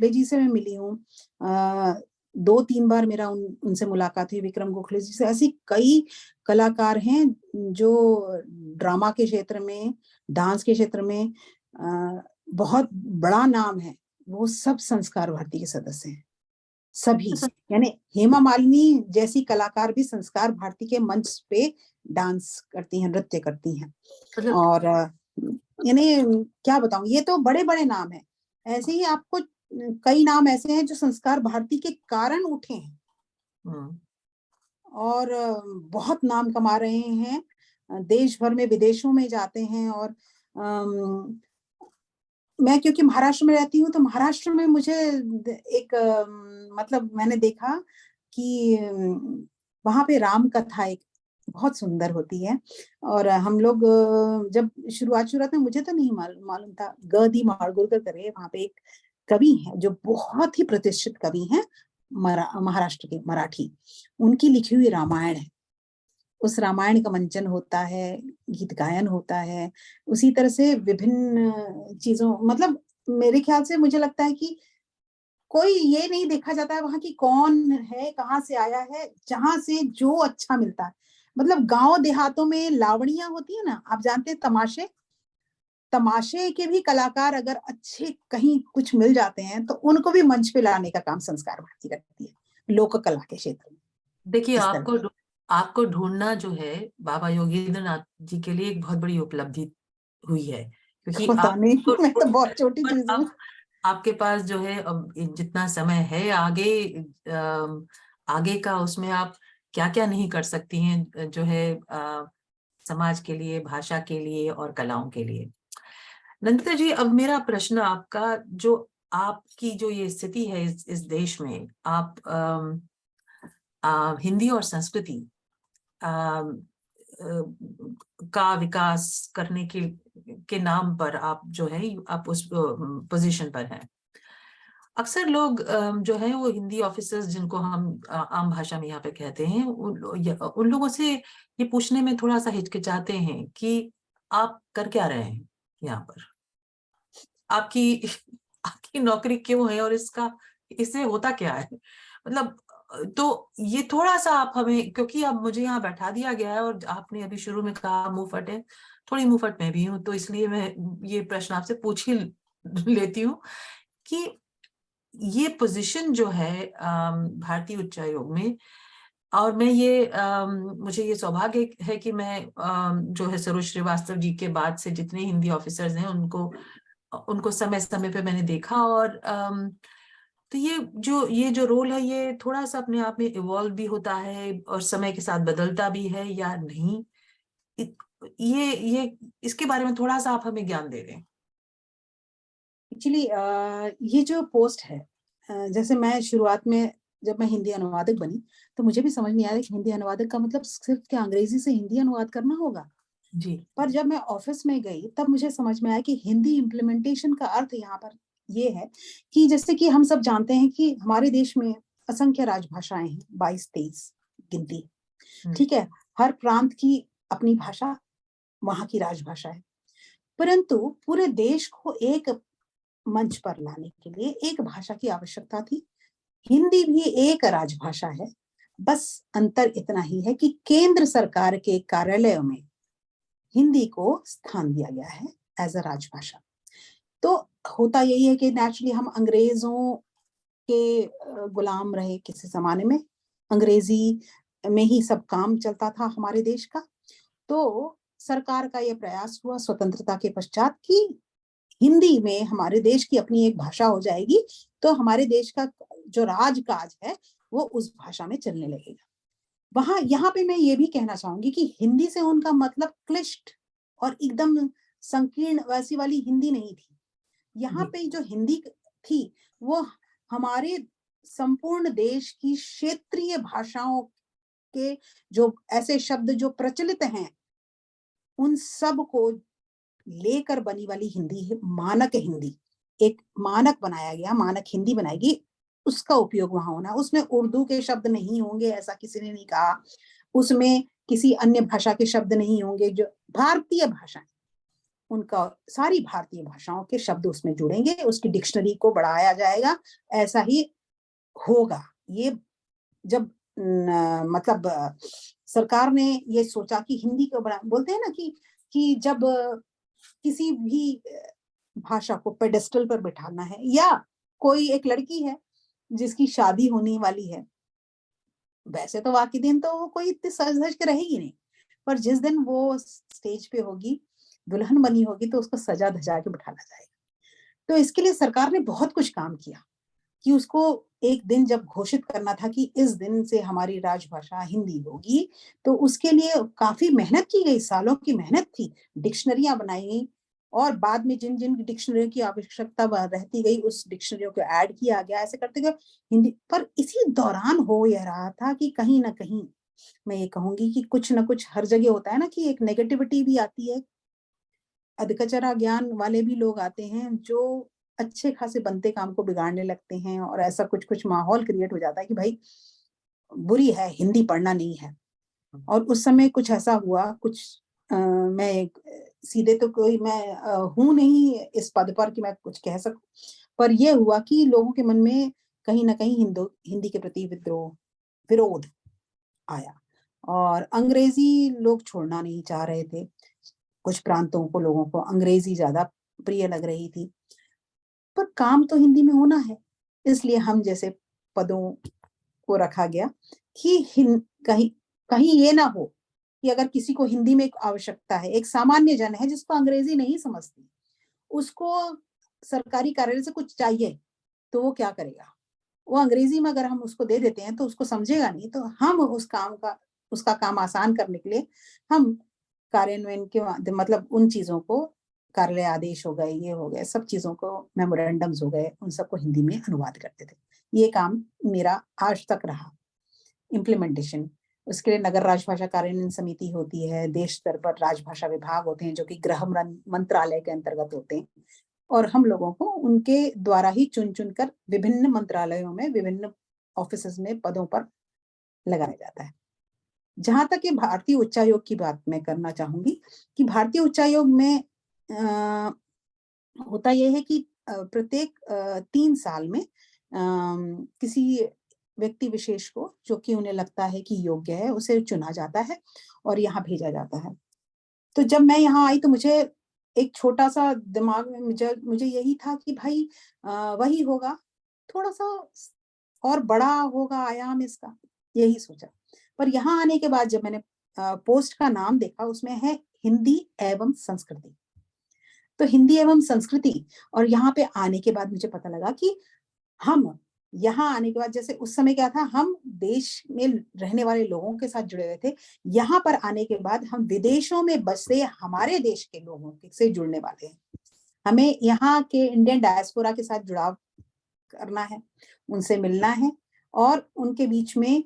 जी से मैं मिली हूँ, 2-3 बार मेरा उनसे मुलाकात हुई विक्रम गोखले जी से। ऐसी कई कलाकार हैं जो ड्रामा के क्षेत्र में, डांस के क्षेत्र में बहुत बड़ा नाम है, वो सब संस्कार भारती के सदस्य हैं, सभी। यानी हेमा मालिनी जैसी कलाकार भी संस्कार भारती के मंच पे डांस करती हैं, नृत्य करती हैं। और यानी क्या बताऊं, ये तो बड़े-बड़े नाम हैं। ऐसे ही आपको कई नाम ऐसे हैं जो संस्कार भारती के कारण उठे हैं और बहुत नाम कमा रहे हैं, देश भर में, विदेशों में जाते हैं। और मैं क्योंकि महाराष्ट्र में रहती हूँ तो महाराष्ट्र में मुझे एक मतलब मैंने देखा कि वहां पे राम कथा एक बहुत सुंदर होती है। और हम लोग जब शुरुआत में, मुझे तो नहीं मालूम था, ग.दी. माडगुळकर करे वहां पे एक कवि हैं जो बहुत ही प्रतिष्ठित कवि हैं, महाराष्ट्र के, मराठी, उनकी लिखी हुई रामायण है। उस रामायण का मंचन होता है, गीत गायन होता है, उसी तरह से विभिन्न चीजों, मतलब मेरे ख्याल से मुझे लगता है कि कोई ये नहीं देखा जाता है वहां की कौन है, कहाँ से आया है, जहां से जो अच्छा मिलता है। मतलब गांव देहातों में लावणियां होती है ना, आप जानते हैं, तमाशे के भी कलाकार अगर अच्छे कहीं कुछ मिल जाते हैं तो उनको भी मंच पे लाने का काम संस्कार भारती करती है, लोक कला के क्षेत्र में। देखिए आपको ढूंढना जो है बाबा योगेंद्र नाथ जी के लिए एक बहुत बड़ी उपलब्धि हुई है, क्योंकि मैं तो बहुत छोटी चीज हूँ। आपके पास जो है जितना समय है आगे का, उसमें आप क्या क्या नहीं कर सकती हैं जो है समाज के लिए, भाषा के लिए और कलाओं के लिए। नंदिता जी, अब मेरा प्रश्न आपका, जो आपकी जो ये स्थिति है इस देश में, आप हिंदी और संस्कृति का विकास करने के नाम पर आप जो है आप उस पोजीशन पर हैं। अक्सर लोग जो है वो हिंदी ऑफिसर्स, जिनको हम आम भाषा में यहाँ पे कहते हैं, उन लोगों से ये पूछने में थोड़ा सा हिचकिचाते हैं कि आप कर क्या रहे हैं, यहाँ पर? आपकी नौकरी क्यों है और इससे होता क्या है? मतलब तो ये थोड़ा सा आप हमें, क्योंकि अब मुझे यहाँ बैठा दिया गया है और आपने अभी शुरू में कहा मुंहफट है, थोड़ी मुंहफट मैं भी हूँ, तो इसलिए मैं ये प्रश्न आपसे पूछ ही लेती हूँ कि ये पोजीशन जो है भारतीय उच्चायोग में, और मैं मुझे ये सौभाग्य है कि मैं जो है सरोज श्रीवास्तव जी के बाद से जितने हिंदी ऑफिसर्स हैं उनको समय समय पे मैंने देखा, और तो ये जो रोल है ये थोड़ा सा अपने आप में इवॉल्व भी होता है और समय के साथ बदलता भी है या नहीं, ये इसके बारे में थोड़ा सा आप हमें ज्ञान दे दें। एक्चुअली ये जो पोस्ट है, जैसे मैं शुरुआत में जब मैं हिंदी अनुवादक बनी तो मुझे भी समझ नहीं आया कि हिंदी अनुवादक का मतलब सिर्फ क्या अंग्रेजी से हिंदी अनुवाद करना होगा जी। पर जब मैं ऑफिस में गई तब मुझे समझ में आया कि हिंदी इम्प्लीमेंटेशन का अर्थ यहाँ पर ये है कि जैसे कि हम सब जानते हैं कि हमारे देश में असंख्य राजभाषाएं हैं, 22-23 गिनती, ठीक है। हर प्रांत की अपनी भाषा, वहां की राजभाषा है, परंतु पूरे देश को एक मंच पर लाने के लिए एक भाषा की आवश्यकता थी। हिंदी भी एक राजभाषा है, बस अंतर इतना ही है कि केंद्र सरकार के कार्यालयों में हिंदी को स्थान दिया गया है एज अ राजभाषा। तो होता यही है कि नेचुरली हम अंग्रेजों के गुलाम रहे किसी जमाने में, अंग्रेजी में ही सब काम चलता था हमारे देश का। तो सरकार का यह प्रयास हुआ स्वतंत्रता के पश्चात कि हिंदी में हमारे देश की अपनी एक भाषा हो जाएगी, तो हमारे देश का जो राजकाज है वो उस भाषा में चलने लगेगा। वहां यहाँ पे मैं ये भी कहना चाहूंगी कि हिंदी से उनका मतलब क्लिष्ट और एकदम संकीर्ण वैसी वाली हिंदी नहीं थी। यहाँ पे जो हिंदी थी वो हमारे संपूर्ण देश की क्षेत्रीय भाषाओं के जो ऐसे शब्द जो प्रचलित हैं उन सब को लेकर बनी वाली हिंदी है। मानक हिंदी, एक मानक बनाया गया, मानक हिंदी बनाएगी, उसका उपयोग वहां होना। उसमें उर्दू के शब्द नहीं होंगे ऐसा किसी ने नहीं कहा, उसमें किसी अन्य भाषा के शब्द नहीं होंगे, जो भारतीय भाषाएं उनका सारी भारतीय भाषाओं के शब्द उसमें जुड़ेंगे, उसकी डिक्शनरी को बढ़ाया जाएगा, ऐसा ही होगा। ये जब मतलब सरकार ने ये सोचा कि हिंदी को बड़ा बोलते हैं ना कि जब किसी भी भाषा को पेडेस्टल पर बिठाना है, या कोई एक लड़की है जिसकी शादी होने वाली है, वैसे तो वाकई दिन तो वो कोई इतनी सज धज के रहेगी नहीं, पर जिस दिन वो स्टेज पे होगी, दुल्हन बनी होगी, तो उसको सजा धजा के बिठाना जाएगा। तो इसके लिए सरकार ने बहुत कुछ काम किया कि उसको एक दिन जब घोषित करना था कि इस दिन से हमारी राजभाषा हिंदी होगी, तो उसके लिए काफी मेहनत की गई, सालों की मेहनत थी, डिक्शनरियां बनाई गई और बाद में जिन जिन डिक्शनरियों की आवश्यकता रहती गई उस डिक्शनरियों को ऐड किया गया, ऐसे करते गए हिंदी। पर इसी दौरान हो यह रहा था कि कहीं ना कहीं मैं ये कहूंगी कि कुछ ना कुछ हर जगह होता है ना कि एक नेगेटिविटी भी आती है, अधकचरा ज्ञान वाले भी लोग आते हैं जो अच्छे खासे बनते काम को बिगाड़ने लगते हैं, और ऐसा कुछ कुछ माहौल क्रिएट हो जाता है कि भाई बुरी है, हिंदी पढ़ना नहीं है। और उस समय कुछ ऐसा हुआ, कुछ मैं सीधे तो कोई मैं हूं नहीं इस पद पर कि मैं कुछ कह सकूं, पर यह हुआ कि लोगों के मन में कहीं ना कहीं हिंदी के प्रति विरोध आया और अंग्रेजी लोग छोड़ना नहीं चाह रहे थे। कुछ प्रांतों को, लोगों को अंग्रेजी ज्यादा प्रिय लग रही थी, पर काम तो हिंदी में होना है, इसलिए हम जैसे पदों को रखा गया कि कहीं कहीं ये ना हो कि अगर किसी को हिंदी में एक आवश्यकता है, एक सामान्य जन है जिसको अंग्रेजी नहीं समझती, उसको सरकारी कार्यालय से कुछ चाहिए तो वो क्या करेगा, वो अंग्रेजी में अगर हम उसको दे देते हैं तो उसको समझेगा नहीं। तो हम उसका काम आसान करने के लिए हम कार्यान्वयन के मतलब उन चीजों को, कार्यालय आदेश हो गए, ये हो गए, सब चीजों को, मेमोरेंडम्स हो गए, उन सबको हिंदी में अनुवाद करते थे। ये काम मेरा आज तक रहा। इम्प्लीमेंटेशन, उसके लिए नगर राजभाषा कार्यान्वयन समिति होती है, देश स्तर पर राजभाषा विभाग होते हैं जो कि गृह मंत्रालय के अंतर्गत होते हैं, और हम लोगों को उनके द्वारा ही चुन चुन कर विभिन्न मंत्रालयों में, विभिन्न ऑफिसेज में पदों पर लगाया जाता है। जहां तक ये भारतीय उच्चायोग की बात मैं करना चाहूंगी कि भारतीय उच्चायोग में होता यह है कि प्रत्येक 3 साल में किसी व्यक्ति विशेष को, जो कि उन्हें लगता है कि योग्य है, उसे चुना जाता है और यहाँ भेजा जाता है। तो जब मैं यहाँ आई तो मुझे एक छोटा-सा दिमाग में मुझे यही था कि भाई वही होगा, थोड़ा-सा और बड़ा होगा आयाम इसका, यही सोचा। पर यहाँ आने के बाद जब मैंने पोस्ट का नाम देखा, उसमें है हिंदी एवं संस्कृति। तो हिंदी एवं संस्कृति, और यहाँ पे आने के बाद मुझे पता लगा कि हम यहाँ आने के बाद, जैसे उस समय क्या था, हम देश में रहने वाले लोगों के साथ जुड़े हुए थे। यहाँ पर आने के बाद हम विदेशों में बसे हमारे देश के लोगों से जुड़ने वाले हैं। हमें यहाँ के इंडियन डायस्पोरा के साथ जुड़ाव करना है, उनसे मिलना है और उनके बीच में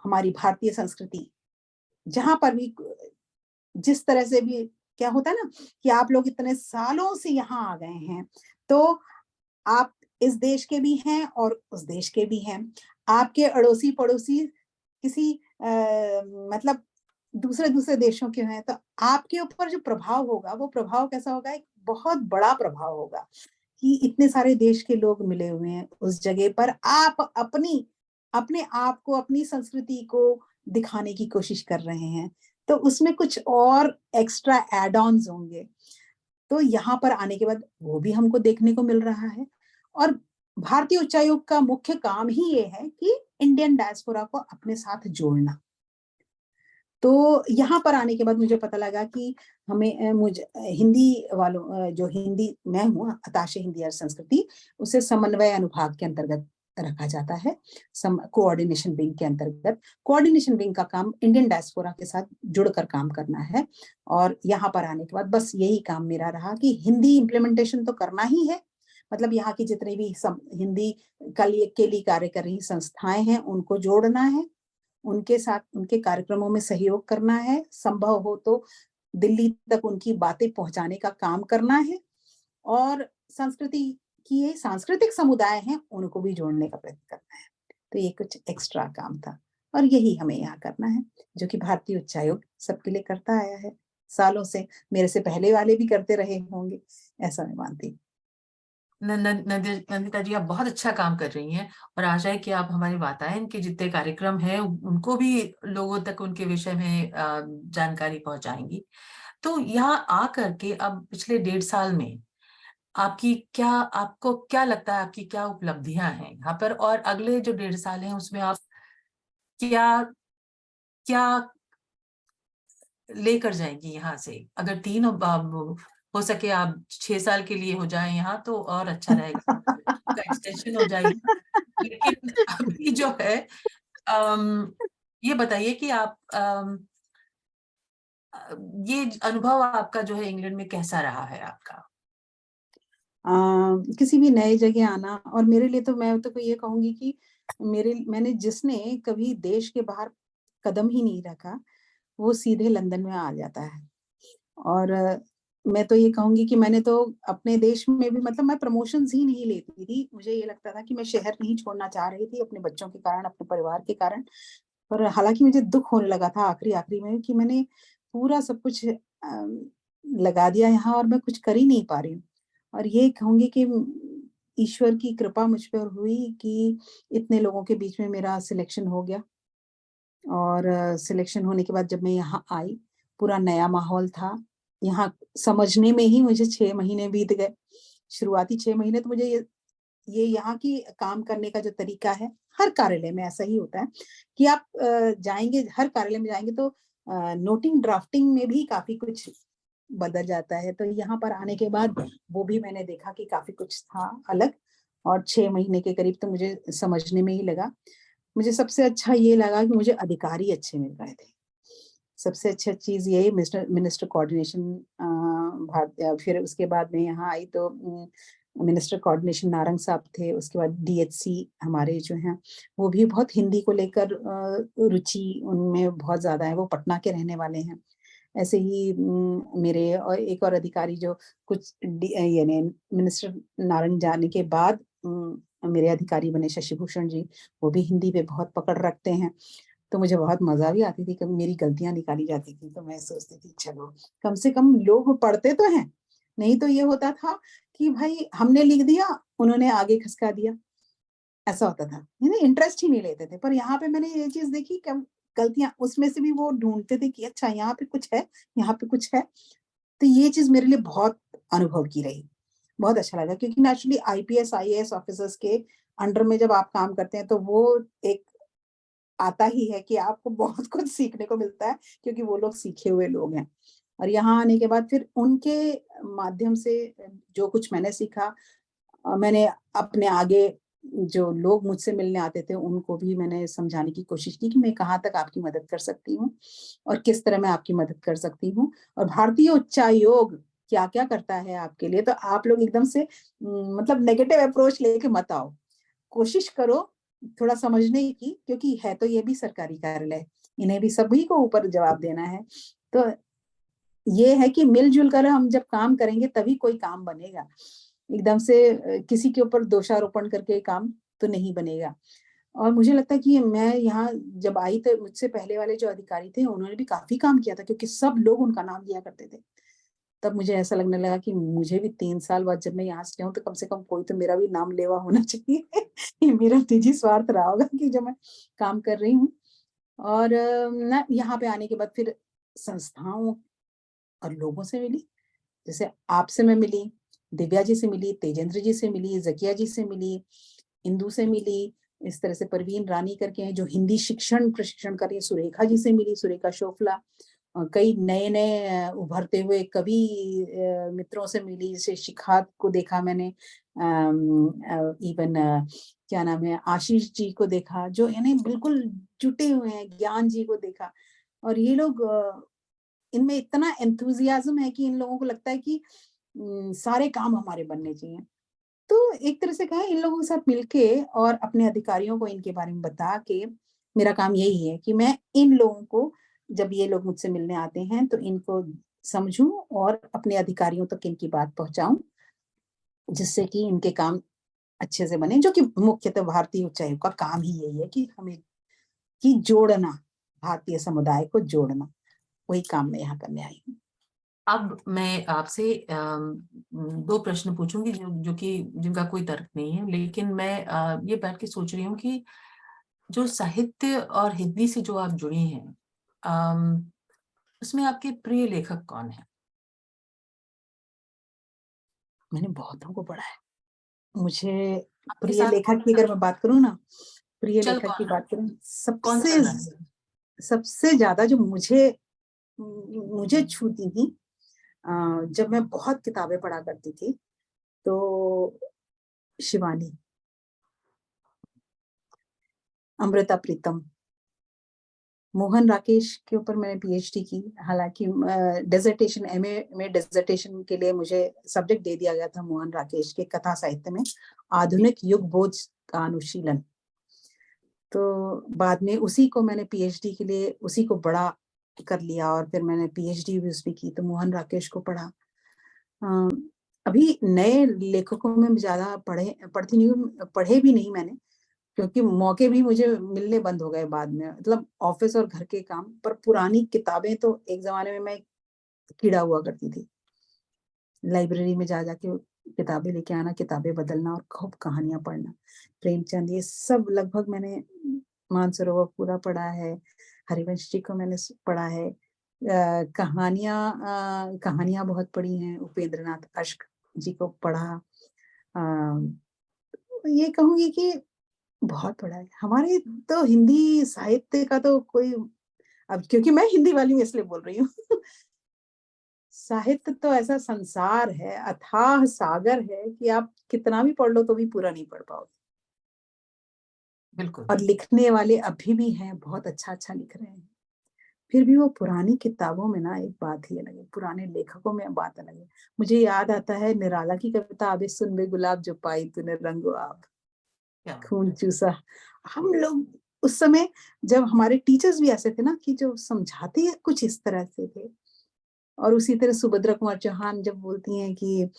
हमारी भारतीय संस्कृति, जहाँ पर भी जिस तरह से भी क्या होता है ना कि आप लोग इतने सालों से यहाँ आ गए हैं, तो आप इस देश के भी हैं और उस देश के भी हैं। आपके अड़ोसी-पड़ोसी किसी मतलब दूसरे-दूसरे देशों के हैं, तो आपके ऊपर जो प्रभाव होगा, वो प्रभाव कैसा होगा? एक बहुत बड़ा प्रभाव होगा कि इतने सारे देश के लोग मिले हुए हैं उस जगह पर। आप अपने आप को, अपनी संस्कृति को दिखाने की कोशिश कर रहे हैं, तो उसमें कुछ और एक्स्ट्रा ऐड ऑन्स होंगे। तो यहाँ पर आने के बाद वो भी हमको देखने को मिल रहा है। और भारतीय उच्चायोग का मुख्य काम ही ये है कि इंडियन डायस्पोरा को अपने साथ जोड़ना। तो यहाँ पर आने के बाद मुझे पता लगा कि हमें मुझे हिंदी वालों जो हिंदी मैं हूँ, हताशे हिंदी और संस्कृति, उसे समन्वय अनुभाग के अंतर्गत रखा जाता है, कोऑर्डिनेशन विंग के अंतर्गत। कोऑर्डिनेशन विंग का काम इंडियन डायस्पोरा के साथ जुड़कर काम करना है। और यहाँ पर आने के बाद बस यही काम मेरा रहा कि हिंदी इम्प्लीमेंटेशन तो करना ही है, मतलब यहाँ की जितनी भी हिंदी के लिए कार्य कर रही संस्थाएं हैं, उनको जोड़ना है, उनके साथ उनके कार्यक्रमों में सहयोग करना है, संभव हो तो दिल्ली तक उनकी बातें पहुंचाने का काम करना है, और संस्कृति की ये सांस्कृतिक समुदाय हैं, उनको भी जोड़ने का प्रयत्न करना है। तो ये कुछ एक्स्ट्रा काम था और यही हमें यहाँ करना है, जो कि भारतीय उच्चायोग सबके लिए करता आया है सालों से। मेरे से पहले वाले भी करते रहे होंगे, ऐसा मैं मानती हूँ। नंदिता जी, आप बहुत अच्छा काम कर रही हैं और आशा है कि आप हमारी वातायन के जितने कार्यक्रम हैं उनको भी लोगों तक उनके विषय में जानकारी पहुंचाएंगी। तो यहाँ आकर के अब पिछले 1.5 साल में आपको क्या लगता है, आपकी क्या उपलब्धियां हैं यहाँ पर, और अगले जो 1.5 साल हैं उसमें आप क्या क्या लेकर जाएंगी यहाँ से? अगर 3 हो सके आप 6 साल के लिए हो जाए यहाँ तो और अच्छा रहेगा, एक्सटेंशन हो जाएगी। लेकिन अभी जो है ये बताइए कि आप ये अनुभव आपका जो है इंग्लैंड में कैसा रहा है आपका? किसी भी नए जगह आना, और मेरे लिए तो मैं तो ये कहूंगी कि जिसने कभी देश के बाहर कदम ही नहीं रखा, वो सीधे लंदन में आ जाता है। और मैं तो ये कहूंगी कि मैंने तो अपने देश में भी, मतलब मैं प्रमोशंस ही नहीं लेती थी। मुझे ये लगता था कि मैं शहर नहीं छोड़ना चाह रही थी अपने बच्चों के कारण, अपने परिवार के कारण। पर हालांकि मुझे दुख होने लगा था आखिरी में कि मैंने पूरा सब कुछ लगा दिया यहाँ और मैं कुछ कर ही नहीं पा रही हूँ। और ये कहूंगी कि ईश्वर की कृपा मुझ पर हुई कि इतने लोगों के बीच में मेरा सिलेक्शन हो गया। और सिलेक्शन होने के बाद जब मैं यहाँ आई, पूरा नया माहौल था। यहाँ समझने में ही मुझे 6 महीने बीत गए। शुरुआती 6 महीने तो मुझे ये यहाँ की काम करने का जो तरीका है, हर कार्यालय में ऐसा ही होता है कि आप जाएँगे, हर कार्यालय में जाएँगे तो नोटिंग ड्राफ्टिंग में भी काफ़ी कुछ बदल जाता है। तो यहाँ पर आने के बाद वो भी मैंने देखा कि काफ़ी कुछ था अलग, और 6 महीने के करीब तो मुझे समझने में ही लगा। मुझे सबसे अच्छा ये लगा कि मुझे अधिकारी अच्छे मिल रहे थे। सबसे अच्छा चीज़ यही मिनिस्टर कोऑर्डिनेशन, फिर उसके बाद में यहाँ आई तो मिनिस्टर कोऑर्डिनेशन नारंग साहब थे। उसके बाद डीएचसी हमारे जो हैं, वो भी बहुत हिंदी को लेकर रुचि उनमें बहुत ज़्यादा है, वो पटना के रहने वाले हैं। ऐसे ही मेरे और एक और अधिकारी जो कुछ यानी मिनिस्टर नारंग जाने के बाद मेरे अधिकारी बने, शशि भूषण जी, वो भी हिंदी पे बहुत पकड़ रखते हैं। तो मुझे बहुत मज़ा भी आती थी, कभी मेरी गलतियाँ निकाली जाती थी तो मैं सोचती थी चलो कम से कम लोग पढ़ते तो हैं, नहीं तो ये होता था कि भाई हमने लिख दिया, उन्होंने आगे खसका दिया, ऐसा होता था। यानी इंटरेस्ट ही नहीं लेते थे। पर यहाँ पे मैंने ये चीज़ देखी कि गलतियाँ उसमें से भी वो ढूँढते थे कि अच्छा यहाँ पे कुछ है, यहाँ पे कुछ है। तो ये चीज़ मेरे लिए बहुत अनुभव की रही। बहुत अच्छा लगा क्योंकि नेचुरली आईपीएस, आईएएस ऑफिसर्स के अंडर में जब आप काम करते हैं तो वो एक आता ही है कि आपको बहुत कुछ सीखने को मिलता है क्योंकि वो लोग सीखे हुए लोग हैं। और यहाँ आने के बाद फिर उनके माध्यम से जो कुछ मैंने सीखा, मैंने अपने आगे जो लोग मुझसे मिलने आते थे उनको भी मैंने समझाने की कोशिश की कि मैं कहाँ तक आपकी मदद कर सकती हूँ और किस तरह मैं आपकी मदद कर सकती हूँ। और भारतीय उच्चायोग क्या-क्या करता है आपके लिए, तो आप लोग एकदम से मतलब नेगेटिव अप्रोच लेके मत आओ। कोशिश करो थोड़ा समझने की, क्योंकि है तो ये भी सरकारी कार्यालय, इन्हें भी सभी को ऊपर जवाब देना है। तो ये है कि मिल-जुल कर हम जब काम करेंगे तभी कोई काम बनेगा। एकदम से किसी के ऊपर दोषारोपण करके काम तो नहीं बनेगा। और मुझे लगता है कि मैं यहाँ जब आई तो मुझसे पहले वाले जो अधिकारी थे उन्होंने भी काफ़ी काम किया था क्योंकि सब लोग उनका नाम लिया करते थे। तब मुझे ऐसा लगने लगा कि मुझे भी 3 साल बाद जब मैं यहाँ से जाऊँ तो कम से कम कोई तो मेरा भी नाम लेवा होना चाहिए। ये मेरा निजी स्वार्थ रहा होगा कि जो मैं काम कर रही हूँ। और ना यहाँ पे आने के बाद फिर संस्थाओं और लोगों से मिली। जैसे आपसे मैं मिली, दिव्या जी से मिली, तेजेंद्र जी से मिली, ज़किया जी से मिली, इंदु से मिली, इस तरह से परवीन रानी करके हैं जो हिंदी शिक्षण प्रशिक्षण कर रही है, सुरेखा जी से मिली, सुरेखा शोफला। कई नए-नए उभरते हुए कवि मित्रों से मिली, जैसे शिखात को देखा मैंने, इवन क्या नाम है, आशीष जी को देखा, जो यानी बिल्कुल जुटे हुए हैं, ज्ञान जी को देखा। और ये लोग इनमें इतना एंथुसियाज़्म है कि इन लोगों को लगता है कि सारे काम हमारे बनने चाहिए। तो एक तरह से कहें इन लोगों के साथ मिलके और अपने अधिकारियों को इनके बारे में बता के मेरा काम यही है कि मैं इन लोगों को जब ये लोग मुझसे मिलने आते हैं तो इनको समझूं और अपने अधिकारियों तक इनकी बात पहुंचाऊं, जिससे कि इनके काम अच्छे से बने, जो कि मुख्यतः भारतीय उच्चायोग का काम ही यही है कि हमें कि जोड़ना, भारतीय समुदाय को जोड़ना, वही काम मैं यहाँ करने आई हूँ। अब मैं आपसे 2 प्रश्न पूछूंगी जो कि जिनका कोई तर्क नहीं है, लेकिन मैं ये बैठ के सोच रही हूँ कि जो साहित्य और हिंदी से जो आप जुड़ी हैं, उसमें आपके प्रिय लेखक कौन है? मैंने बहुतों को पढ़ा है। मुझे आपके प्रिय साथ लेखक की अगर मैं बात करूँ ना, प्रिय चल लेखक की कौन बात करूँ, कौन चल रहा है? सबसे ज़्यादा जो मुझे मुझे छूती थी, जब मैं बहुत किताबें पढ़ा करती थी, तो शिवानी, अमृता प्रीतम, मोहन राकेश के ऊपर मैंने पीएचडी की। हालाँकि डिसर्टेशन एमए में डिसर्टेशन के लिए मुझे सब्जेक्ट दे दिया गया था मोहन राकेश के कथा साहित्य में, आधुनिक युग बोध का अनुशीलन। तो बाद में उसी को मैंने पीएचडी के लिए उसी को बड़ा कर लिया और फिर मैंने पीएचडी भी उसमें की, तो मोहन राकेश को पढ़ा। अ, अभी नए लेखकों में ज़्यादा पढ़ती नहीं हूँ, पढ़े भी नहीं मैंने, क्योंकि मौके भी मुझे मिलने बंद हो गए बाद में, मतलब ऑफ़िस और घर के काम। पर पुरानी किताबें तो एक ज़माने में मैं कीड़ा हुआ करती थी। लाइब्रेरी में जा के किताबें लेके आना, किताबें बदलना और खूब कहानियाँ पढ़ना। प्रेमचंद, ये सब लगभग मैंने मानसरोवर पूरा पढ़ा है, हरिवंश जी को मैंने पढ़ा है। कहानियाँ बहुत पढ़ी हैं, उपेंद्र नाथ अश्क जी को पढ़ा। ये कहूँगी कि बहुत पढ़ा है। हमारे तो हिंदी साहित्य का तो कोई, अब क्योंकि मैं हिंदी वाली हूँ इसलिए बोल रही हूँ। साहित्य तो ऐसा संसार है, अथाह सागर है कि आप कितना भी पढ़ लो तो भी पूरा नहीं पढ़ पाओगे। बिल्कुल। और लिखने वाले अभी भी हैं, बहुत अच्छा-अच्छा लिख रहे हैं। फिर भी वो पुरानी किताबों में ना एक बात ही अलग है, पुराने लेखकों में बात अलग है। मुझे याद आता है निराला की कविता, आबे सुन वे गुलाब जो पाई तूने रंगो आब, क्या बात खून चूसा। हम लोग उस समय जब हमारे टीचर्स भी ऐसे थे ना कि जो समझाते कुछ इस तरह से थे। और उसी तरह सुभद्रा कुमार चौहान जब बोलती हैं कि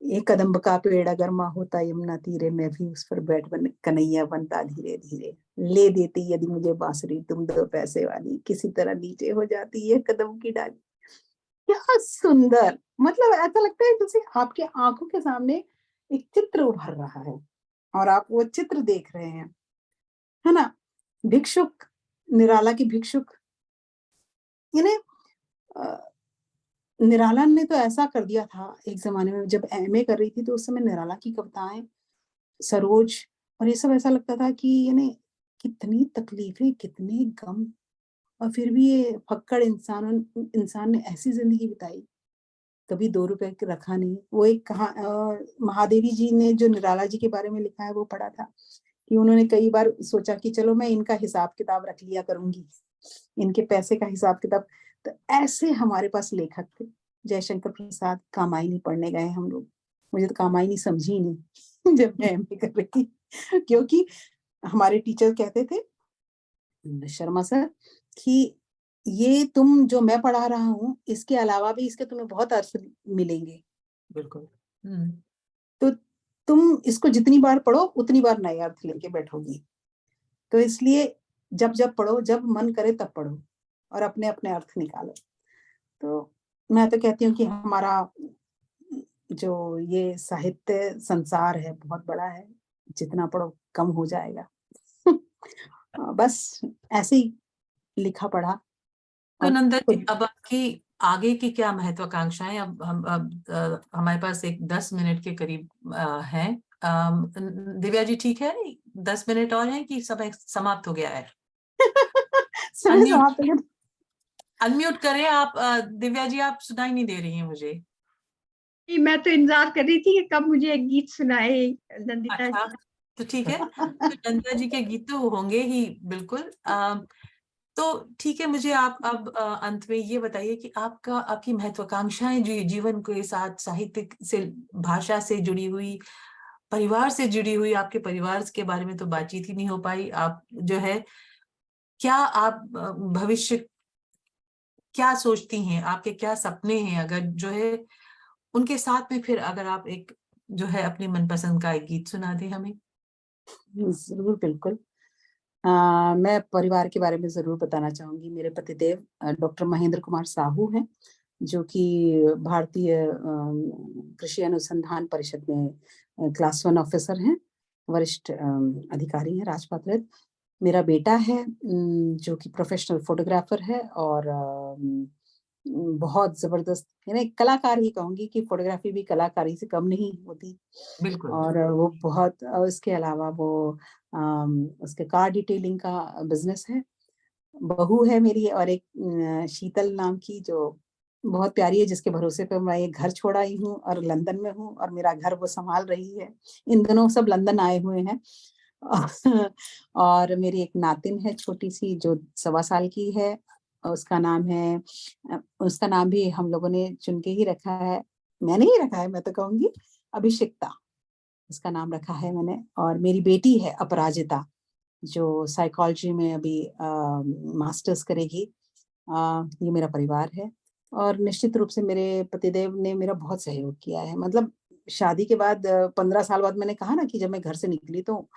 एक कदम्ब का पेड़ अगर माँ होता यमुना तीरे, मैं भी उस पर बैठ बन कन्हैया बनता धीरे धीरे, ले देती यदि मुझे बांसुरी तुम 2 पैसे वाली, किसी तरह नीचे हो जाती है कदम की डाली। क्या सुंदर, मतलब ऐसा लगता है जैसे आपके आंखों के सामने एक चित्र उभर रहा है और आप वो चित्र देख रहे हैं, है ना? भिक्षुक, निराला की भिक्षुक, यानी निराला ने तो ऐसा कर दिया था एक ज़माने में, जब एमए कर रही थी तो उस समय निराला की कविताएँ, सरोज और ये सब ऐसा लगता था कि यानी कितनी तकलीफ़ें, कितने गम और फिर भी ये फक्कड़ इंसान ने ऐसी ज़िंदगी बिताई, कभी ₹2 रखा नहीं। वो एक महादेवी जी ने जो निराला जी के बारे में लिखा है वो पढ़ा था, कि उन्होंने कई बार सोचा कि चलो मैं इनका हिसाब-किताब रख लिया करूँगी, इनके पैसे का हिसाब-किताब। तो ऐसे हमारे पास लेखक थे। जयशंकर प्रसाद, कामायनी पढ़ने गए हम लोग। मुझे तो कामायनी समझी ही नहीं जब मैं एमए कर रही थी, क्योंकि हमारे टीचर कहते थे, शर्मा सर, कि ये तुम जो मैं पढ़ा रहा हूँ, इसके अलावा भी इसके तुम्हें बहुत अर्थ मिलेंगे। बिल्कुल। तो तुम इसको जितनी बार पढ़ो, उतनी बार नए अर्थ लेके बैठोगी। तो इसलिए जब-जब पढ़ो, जब मन करे तब पढ़ो और अपने-अपने अर्थ निकालो। तो मैं तो कहती हूँ कि हमारा जो ये साहित्य संसार है, बहुत बड़ा है, जितना पढ़ो कम हो जाएगा। बस ऐसे ही लिखा पढ़ा तो और नंदन जी, खुद अब आपकी आगे की क्या महत्वाकांक्षाएं? अब हमारे पास एक 10 मिनट के करीब है। दिव्या जी ठीक है? 10 मिनट और है कि समय समाप्त हो गया है? समय अनम्यूट समाप्त हो गया। अनम्यूट करें आप। दिव्या जी, आप सुनाई नहीं दे रही हैं मुझे। नहीं, मैं तो इंतज़ार कर रही थी कि कब मुझे एक गीत सुनाए नंदिता अच्छा, जी। तो ठीक है। तो नंदा जी के गीत तो होंगे ही बिल्कुल। तो ठीक है, मुझे आप अब अंत में ये बताइए कि आपकी महत्वाकांक्षाएं जो जीवन के साथ, साहित्य से, भाषा से जुड़ी हुई, परिवार से जुड़ी हुई, आपके परिवार के बारे में तो बातचीत ही नहीं हो पाई। आप जो है, क्या आप भविष्य क्या सोचती हैं? आपके क्या सपने हैं? अगर जो है उनके साथ में फिर अगर आप एक जो है अपनी मनपसंद का एक गीत सुना दें हमें। ज़रूर, बिल्कुल। मैं परिवार के बारे में ज़रूर बताना चाहूँगी। मेरे पतिदेव डॉक्टर महेंद्र कुमार साहू हैं, जो कि भारतीय कृषि अनुसंधान परिषद में क्लास 1 ऑफिसर हैं, वरिष्ठ अधिकारी हैं, राजपात्रित। मेरा बेटा है जो कि प्रोफेशनल फोटोग्राफर है और बहुत ज़बरदस्त, यानी कलाकार ही कहूँगी कि फ़ोटोग्राफ़ी भी कलाकारी से कम नहीं होती। बिल्कुल। और वो बहुत इसके अलावा वो उसके कार डिटेलिंग का बिज़नेस है। बहू है मेरी और एक शीतल नाम की, जो बहुत प्यारी है, जिसके भरोसे पे मैं ये घर छोड़ आई हूँ और लंदन में हूँ और मेरा घर वो सँभाल रही है। इन दिनों सब लंदन आए हुए हैं। और मेरी एक नातिन है छोटी-सी, जो 1.25 साल की है। उसका नाम भी हम लोगों ने चुन के ही रखा है। मैंने ही रखा है, मैं तो कहूँगी, अभिषिक्ता उसका नाम रखा है मैंने। और मेरी बेटी है अपराजिता, जो साइकोलॉजी में अभी मास्टर्स करेगी। ये मेरा परिवार है और निश्चित रूप से मेरे पतिदेव ने मेरा बहुत सहयोग किया है। मतलब शादी के बाद 15 साल बाद मैंने कहा ना कि जब मैं घर से निकली तो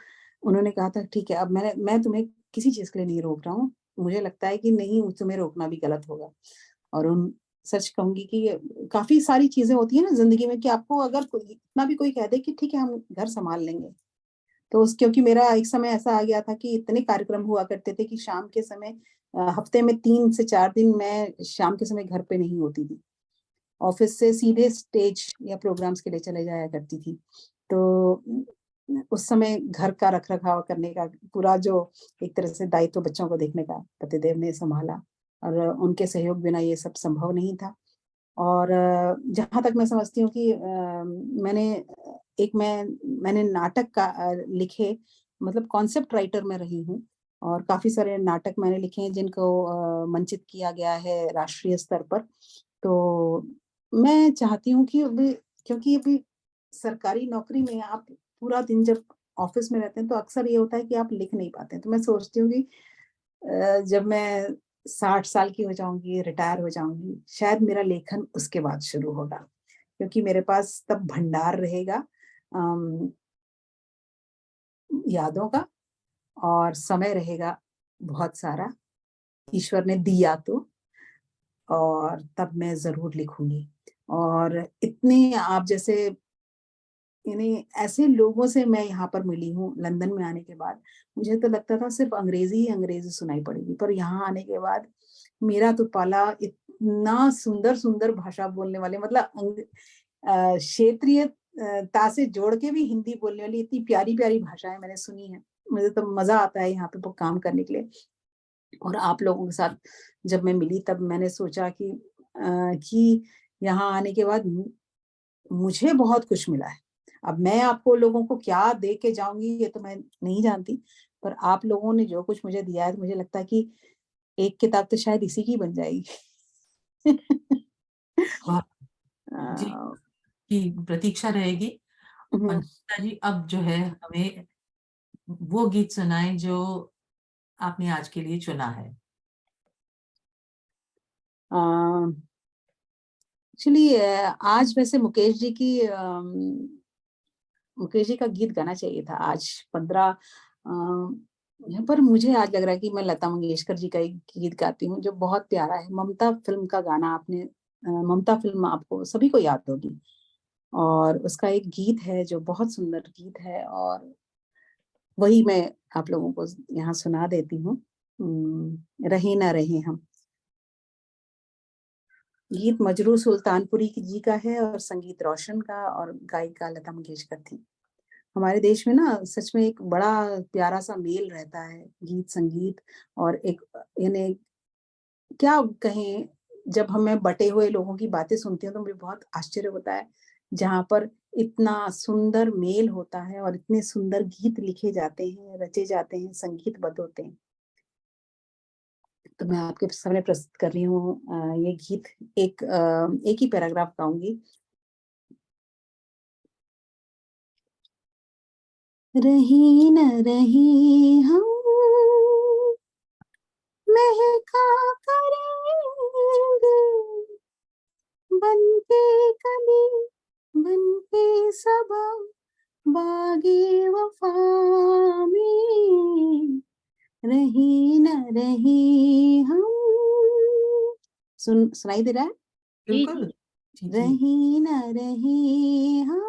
उन्होंने कहा था, ठीक है, अब मैं तुम्हें किसी चीज़ के लिए नहीं रोक रहा हूँ। मुझे लगता है कि नहीं, तुम्हें रोकना भी गलत होगा। और उन सच कहूँगी कि काफ़ी सारी चीज़ें होती हैं ना ज़िंदगी में, कि आपको अगर कोई इतना भी कोई कह दे कि ठीक है हम घर सँभाल लेंगे, तो उस क्योंकि मेरा एक समय ऐसा आ गया था कि इतने कार्यक्रम हुआ करते थे कि शाम के समय हफ्ते में 3 से 4 दिन मैं शाम के समय घर पे नहीं होती थी। ऑफ़िस से सीधे स्टेज या प्रोग्राम्स के लिए चले जाया करती थी। तो उस समय घर का रख-रखाव करने का पूरा जो एक तरह से दायित्व बच्चों को देखने का पतिदेव ने सँभाला और उनके सहयोग बिना ये सब संभव नहीं था। और जहाँ तक मैं समझती हूँ कि मैंने नाटक लिखे, मतलब कॉन्सेप्ट राइटर मैं रही हूँ और काफ़ी सारे नाटक मैंने लिखे हैं जिनको मंचित किया गया है राष्ट्रीय स्तर पर। तो मैं चाहती हूँ कि अभी, क्योंकि अभी सरकारी नौकरी में आप पूरा दिन जब ऑफ़िस में रहते हैं तो अक्सर ये होता है कि आप लिख नहीं पाते हैं। तो मैं सोचती हूँ कि जब मैं 60 साल की हो जाऊँगी, रिटायर हो जाऊँगी, शायद मेरा लेखन उसके बाद शुरू होगा। क्योंकि मेरे पास तब भंडार रहेगा अम, यादों का और समय रहेगा बहुत सारा, ईश्वर ने दिया तो। और तब मैं जरूर लिखूंगी। और इतने आप जैसे यानी ऐसे लोगों से मैं यहाँ पर मिली हूँ लंदन में आने के बाद। मुझे तो लगता था सिर्फ अंग्रेजी ही अंग्रेजी सुनाई पड़ेगी, पर यहाँ आने के बाद मेरा तो पाला इतना सुंदर सुंदर भाषा बोलने वाले, मतलब क्षेत्रीय ता से जोड़ के भी हिंदी बोलने वाली इतनी प्यारी प्यारी भाषाएं मैंने सुनी है। मुझे तो मजा आता है यहाँ पे वो काम करने के लिए। और आप लोगों के साथ जब मैं मिली तब मैंने सोचा कि यहाँ आने के बाद मुझे बहुत कुछ मिला है। अब मैं आपको लोगों को क्या दे के जाऊंगी ये तो मैं नहीं जानती, पर आप लोगों ने जो कुछ मुझे दिया है तो मुझे लगता है कि एक किताब तो शायद इसी की बन जाएगी। वाह, जी अ, की प्रतीक्षा रहेगी। और हम्म, नंदिता जी अब जो है हमें वो गीत सुनाएं जो आपने आज के लिए चुना है। एक्चुअली आज वैसे मुकेश जी का गीत गाना चाहिए था आज 15। यहाँ पर मुझे आज लग रहा है कि मैं लता मंगेशकर जी का एक गीत गाती हूँ जो बहुत प्यारा है। ममता फिल्म का गाना आपने ममता फिल्म आपको सभी को याद होगी, और उसका एक गीत है जो बहुत सुंदर गीत है, और वही मैं आप लोगों को यहाँ सुना देती हूँ। रहे ना रहे हम। गीत मजरू सुल्तानपुरी जी का है और संगीत रोशन का, और गायिका लता मंगेशकर थी। हमारे देश में ना सच में एक बड़ा प्यारा सा मेल रहता है गीत संगीत और एक, यानी क्या कहें, जब हमें बटे हुए लोगों की बातें सुनती हूँ तो मुझे बहुत आश्चर्य होता है, जहाँ पर इतना सुंदर मेल होता है और इतने सुंदर गीत लिखे जाते हैं, रचे जाते हैं, संगीतबद्ध होते हैं। तो मैं आपके सामने प्रस्तुत कर रही हूँ ये गीत। एक ही पैराग्राफ गाऊंगी। रही न रही हम महका करेंगे, बनके कली बनके सबा बागे वफा में, रही न रही हम। सुनाई दे रहा है? जी, बिल्कुल। जी। जी जी। रही न रही हम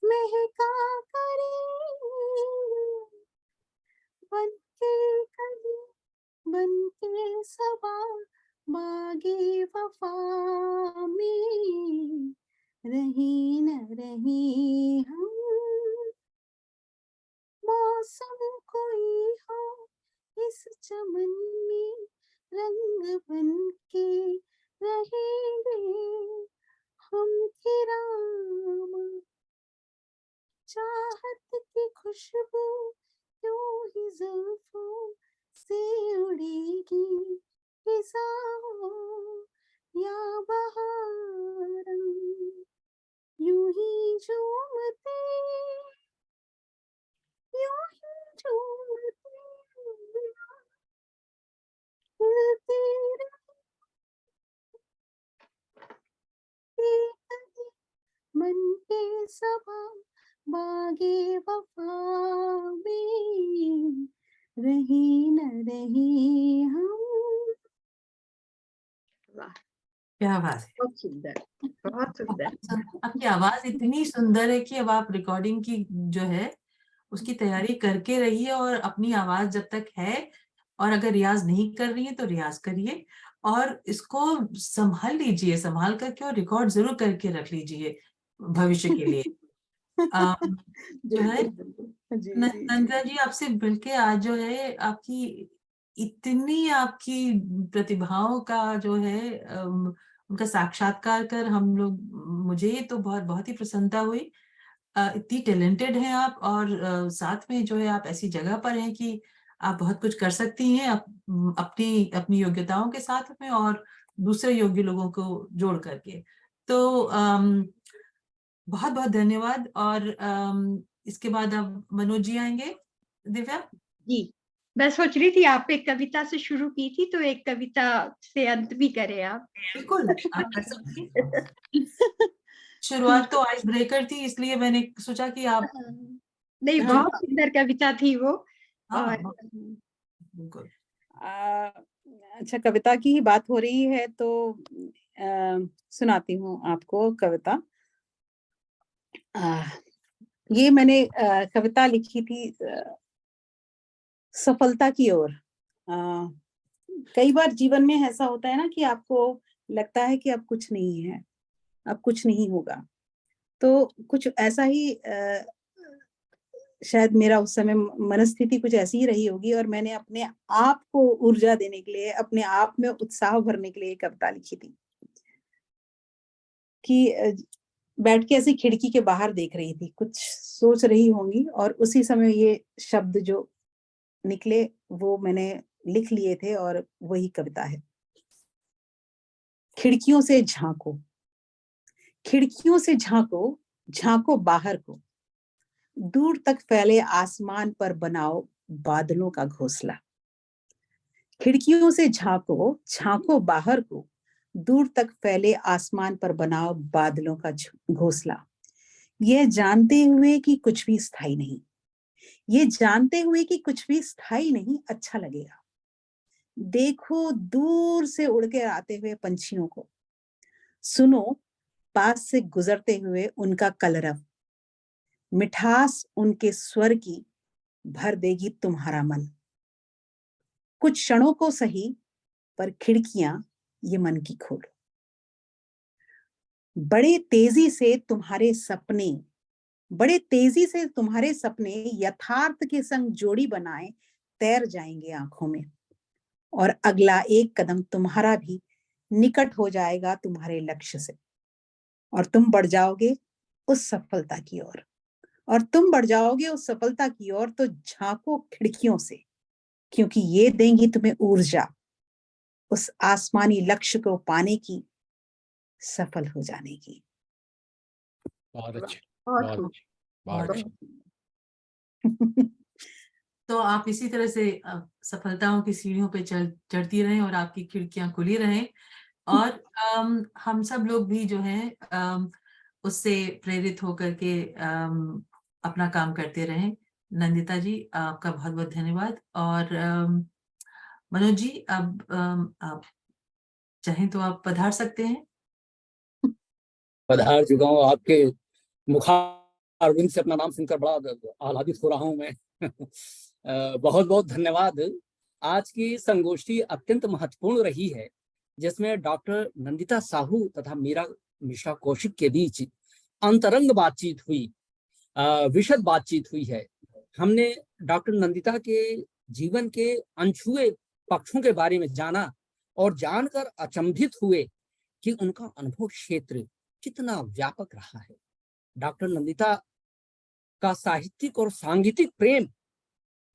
महका करेंगे, बनके कली बनके सबा बागे वफा में, रही न रही हम। मौसम कोई हो इस चमन में रंग बनके रहेंगे हम की राम। चाहत की खुशबू यूं ही जुल्फों से उड़ेगी, फिजाओं या बहारम यूं ही झूमते यूं ही झूमते हिलते रहते कभी मन के सबा बागे वफा में, रही न रही हम। वाह! क्या बात है। बहुत सुंदर, बहुत सुंदर। आपकी आवाज इतनी सुंदर है कि अब आप रिकॉर्डिंग की जो है उसकी तैयारी करके रहिए, और अपनी आवाज जब तक है, और अगर रियाज नहीं कर रही है तो रियाज करिए, और इसको संभाल लीजिए, संभाल करके और रिकॉर्ड जरूर करके रख लीजिए भविष्य के लिए। जो है बिल्कुल बिल्कुल, जी जी जी। नंदा जी, आपसे मिलके आज जो है आपकी इतनी आपकी प्रतिभाओं का जो है उनका साक्षात्कार कर हम लोग, मुझे तो बहुत बहुत ही प्रसन्नता हुई। इतनी टैलेंटेड हैं आप, और साथ में जो है आप ऐसी जगह पर हैं कि आप बहुत कुछ कर सकती हैं अपनी अपनी योग्यताओं के साथ में, और दूसरे योग्य लोगों को जोड़ करके। तो बहुत बहुत धन्यवाद। और इसके बाद अब मनोज जी आएंगे। दिव्या जी, मैं सोच रही थी आप एक कविता से शुरू की थी, तो एक कविता से अंत भी करें आप। बिल्कुल आप कर सकती हैं। शुरुआत तो आइस ब्रेकर थी, इसलिए मैंने सोचा कि आप नहीं, हाँ बहुत सुंदर कविता थी वो। हाँ और बिल्कुल। आ, अच्छा, कविता की ही बात हो रही है तो सुनाती हूँ आपको कविता। ये मैंने कविता लिखी थी सफलता की ओर। कई बार जीवन में ऐसा होता है ना कि आपको लगता है कि अब कुछ नहीं है, अब कुछ नहीं होगा। तो कुछ ऐसा ही शायद मेरा उस समय मनस्थिति कुछ ऐसी ही रही होगी और मैंने अपने आप को ऊर्जा देने के लिए, अपने आप में उत्साह भरने के लिए एक कविता लिखी थी कि बैठ के ऐसी खिड़की के बाहर देख रही थी, कुछ सोच रही होंगी और उसी समय ये शब्द जो निकले वो मैंने लिख लिए थे और वही कविता है। खिड़कियों से झांको, खिड़कियों से झांको, झांको बाहर को, दूर तक फैले आसमान पर बनाओ बादलों का घोंसला। खिड़कियों से झांको, झांको बाहर को, दूर तक फैले आसमान पर बनाओ बादलों का घोंसला। यह जानते हुए कि कुछ भी स्थायी नहीं, ये जानते हुए कि कुछ भी स्थायी नहीं अच्छा लगेगा। देखो दूर से उड़ के आते हुए पंछियों को, सुनो पास से गुजरते हुए उनका कलरव, मिठास उनके स्वर की भर देगी तुम्हारा मन। कुछ क्षणों को सही पर खिड़कियां ये मन की खोलो। बड़े तेजी से तुम्हारे सपने, बड़े तेजी से तुम्हारे सपने यथार्थ के संग जोड़ी बनाए तैर जाएंगे आंखों में और अगला एक कदम तुम्हारा भी निकट हो जाएगा तुम्हारे लक्ष्य से और तुम बढ़ जाओगे उस सफलता की ओर, और तुम बढ़ जाओगे उस सफलता की ओर। तो झांको खिड़कियों से, क्योंकि ये देंगी तुम्हें ऊर्जा उस आसमानी लक्ष्य को पाने की, सफल हो जाने की। बहुत अच्छे, बहुत बहुत खूब, अच्छे, बहुत बहुत अच्छे। तो आप इसी तरह से सफलताओं की सीढ़ियों पे चढ़ती रहें और आपकी खिड़कियां खुली रहें और हम सब लोग भी जो हैं उससे प्रेरित होकर के अपना काम करते रहें। नंदिता जी आपका बहुत बहुत धन्यवाद। और मनोज जी अब आप चाहें तो आप पधार सकते हैं। पधार चुका हूँ, आपके मुखारविंद से अपना नाम सुनकर बड़ा आह्लादित हो रहा हूँ मैं। बहुत बहुत धन्यवाद। आज की संगोष्ठी अत्यंत महत्वपूर्ण रही है, जिसमें डॉक्टर नंदिता साहू तथा मीरा मिश्रा कौशिक के बीच अंतरंग बातचीत हुई, विशद बातचीत हुई है। हमने डॉक्टर नंदिता के जीवन के अनछुए पक्षों के बारे में जाना और जानकर अचंभित हुए कि उनका अनुभव क्षेत्र कितना व्यापक रहा है। डॉक्टर नंदिता का साहित्यिक और सांगीतिक प्रेम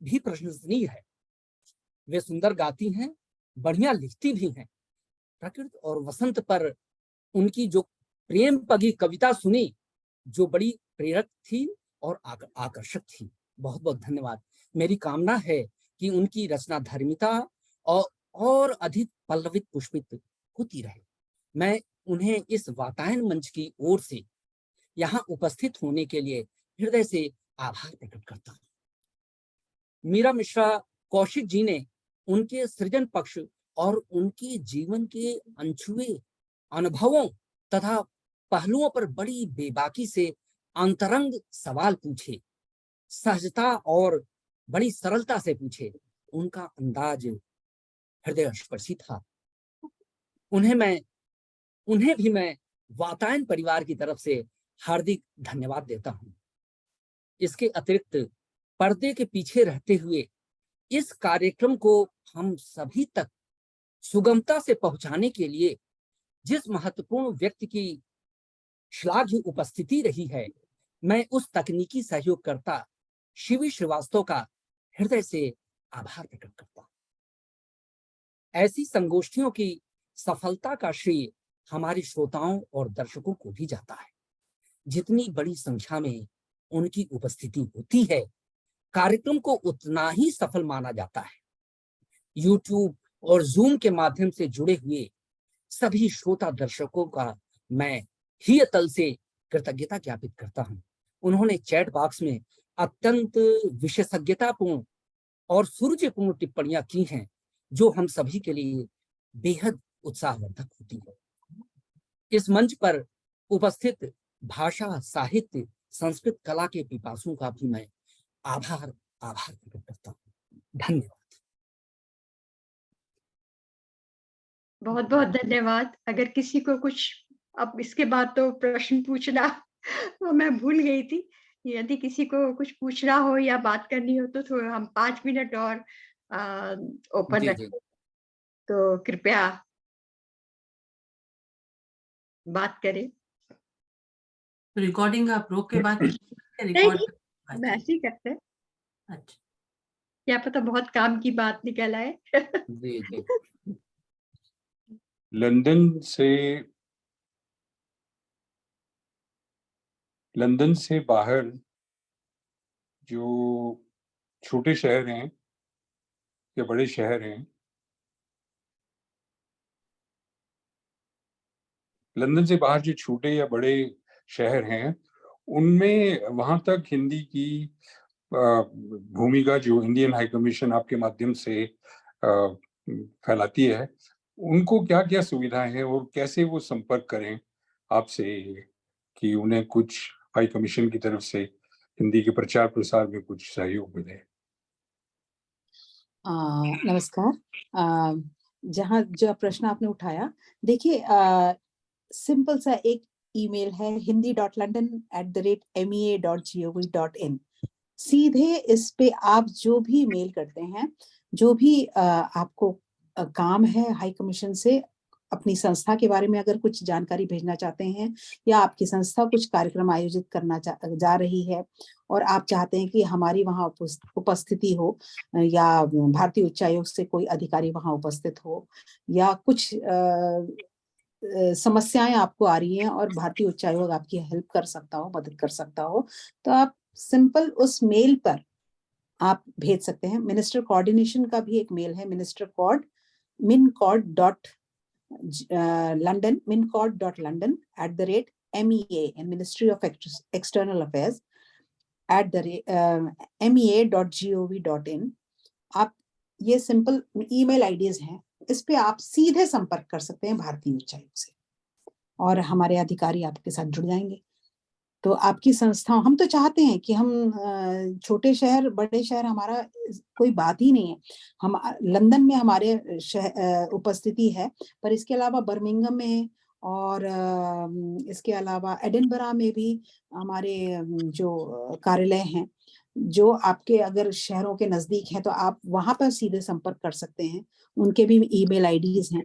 भी प्रशंसनीय है। वे सुंदर गाती हैं, बढ़िया लिखती भी हैं। प्रकृति और वसंत पर उनकी जो प्रेम पगी कविता सुनी, जो बड़ी प्रेरक थी और आकर्षक थी। बहुत बहुत धन्यवाद। मेरी कामना है कि उनकी रचना धर्मिता और अधिक पल्लवित पुष्पित होती रहे। मैं उन्हें इस वातायन मंच की ओर से यहाँ उपस्थित होने के लिए हृदय से आभार प्रकट करता हूँ। मीरा मिश्रा कौशिक जी ने उनके सृजन पक्ष और उनके जीवन के अनछुए अनुभवों तथा पहलुओं पर बड़ी बेबाकी से अंतरंग सवाल पूछे, सहजता और बड़ी सरलता से पूछे। उनका अंदाज हृदयस्पर्शी था। उन्हें भी मैं वातायन परिवार की तरफ से हार्दिक धन्यवाद देता हूं। इसके अतिरिक्त पर्दे के पीछे रहते हुए इस कार्यक्रम को हम सभी तक सुगमता से पहुंचाने के लिए जिस महत्वपूर्ण व्यक्ति की श्लाघ्य उपस्थिति रही है, मैं उस तकनीकी सहयोगकर्ता शिवी श्रीवास्तव का हृदय से आभार प्रकट करता हूं। ऐसी संगोष्ठियों की सफलता का श्रेय हमारे श्रोताओं और दर्शकों को भी जाता है। जितनी बड़ी संख्या में उनकी उपस्थिति होती है, कार्यक्रम को उतना ही सफल माना जाता है। यूट्यूब और जूम के माध्यम से जुड़े हुए सभी श्रोता दर्शकों का मैं हियतल से कृतज्ञता ज्ञापित करता हूं। उन्होंने चैट बॉक्स में अत्यंत विशेषज्ञतापूर्ण और सुरुचिपूर्ण टिप्पणियां की हैं, जो हम सभी के लिए बेहद उत्साहवर्धक होती है। इस मंच पर उपस्थित भाषा, साहित्य, संस्कृत कला के पिपासुओं का भी मैं आभार प्रकट करता हूँ। धन्यवाद। बहुत बहुत धन्यवाद। अगर किसी को कुछ, अब इसके बाद तो प्रश्न पूछना वो मैं भूल गई थी। यदि किसी को कुछ पूछना हो या बात करनी हो तो थोड़ा हम 5 मिनट और ओपन जी, रखें, तो कृपया बात करें। रिकॉर्डिंग आप रोक के बात नहीं, रिकॉर्ड। हम ऐसे ही करते हैं, अच्छा, क्या पता बहुत काम की बात निकल आए। जी, जी। लंदन से बाहर जो छोटे शहर हैं या बड़े शहर हैं, लंदन से बाहर जो छोटे या बड़े शहर हैं, उनमें वहां तक हिंदी की भूमिका जो इंडियन हाई कमीशन आपके माध्यम से फैलाती है, उनको क्या क्या सुविधाएं हैं और कैसे वो संपर्क करें आपसे कि उन्हें कुछ हाई कमीशन की तरफ से हिंदी के प्रचार प्रसार में कुछ सहयोग मिले। नमस्कार। जहाँ जो प्रश्न आपने उठाया, देखिए सिंपल सा एक ईमेल है hindi.london@mea.gov.in। सीधे इस पे आप जो भी मेल करते हैं, जो भी आपको काम है हाई कमीशन से, अपनी संस्था के बारे में अगर कुछ जानकारी भेजना चाहते हैं या आपकी संस्था कुछ कार्यक्रम आयोजित करना जा रही है और आप चाहते हैं कि हमारी वहाँ उपस्थिति हो या भारतीय उच्चायोग से कोई अधिकारी वहाँ उपस्थित हो या कुछ समस्याएं आपको आ रही हैं और भारतीय उच्चायोग आपकी हेल्प कर सकता हो, मदद कर सकता हो, तो आप सिंपल उस मेल पर आप भेज सकते हैं। मिनिस्टर कोऑर्डिनेशन का भी एक मेल है, mincod.london@MEA and Ministry of External Affairs @MEA.gov.in। आप ये सिंपल ईमेल आईडीज हैं, इस पे आप सीधे संपर्क कर सकते हैं भारतीय उच्चायोग से और हमारे अधिकारी आपके साथ जुड़ जाएंगे। तो आपकी संस्था, हम तो चाहते हैं कि हम छोटे शहर बड़े शहर हमारा कोई बात ही नहीं है। हम लंदन में हमारे उपस्थिति है, पर इसके अलावा बर्मिंघम में और इसके अलावा एडिनबरा में भी हमारे जो कार्यालय हैं, जो आपके अगर शहरों के नजदीक हैं तो आप वहां पर सीधे संपर्क कर सकते हैं। उनके भी ईमेल आईडीज हैं,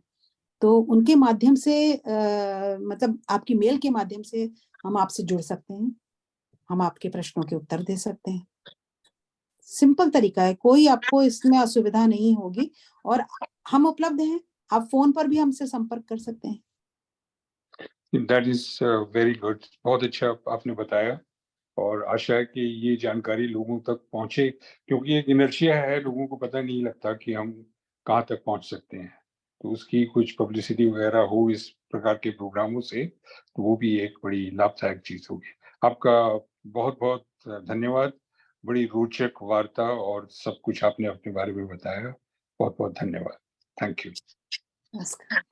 तो उनके माध्यम से मतलब आपकी मेल के माध्यम से हम आपसे जुड़ सकते हैं, हम आपके प्रश्नों के उत्तर दे सकते हैं। सिंपल तरीका है, कोई आपको इसमें असुविधा नहीं होगी और हम उपलब्ध हैं। आप फोन पर भी हमसे संपर्क कर सकते हैं। That is very good. बहुत अच्छा आपने बताया और आशा है कि ये जानकारी लोगों तक पहुंचे, क्योंकि एक इनर्शिया है, लोगों को पता नहीं लगता कि हम कहाँ तक पहुंच सकते हैं। तो उसकी कुछ पब्लिसिटी वगैरह हो इस प्रकार के प्रोग्रामों से, तो वो भी एक बड़ी लाभदायक चीज होगी। आपका बहुत बहुत धन्यवाद। बड़ी रोचक वार्ता और सब कुछ आपने अपने बारे में बताया। बहुत बहुत धन्यवाद। Thank you. नमस्कार।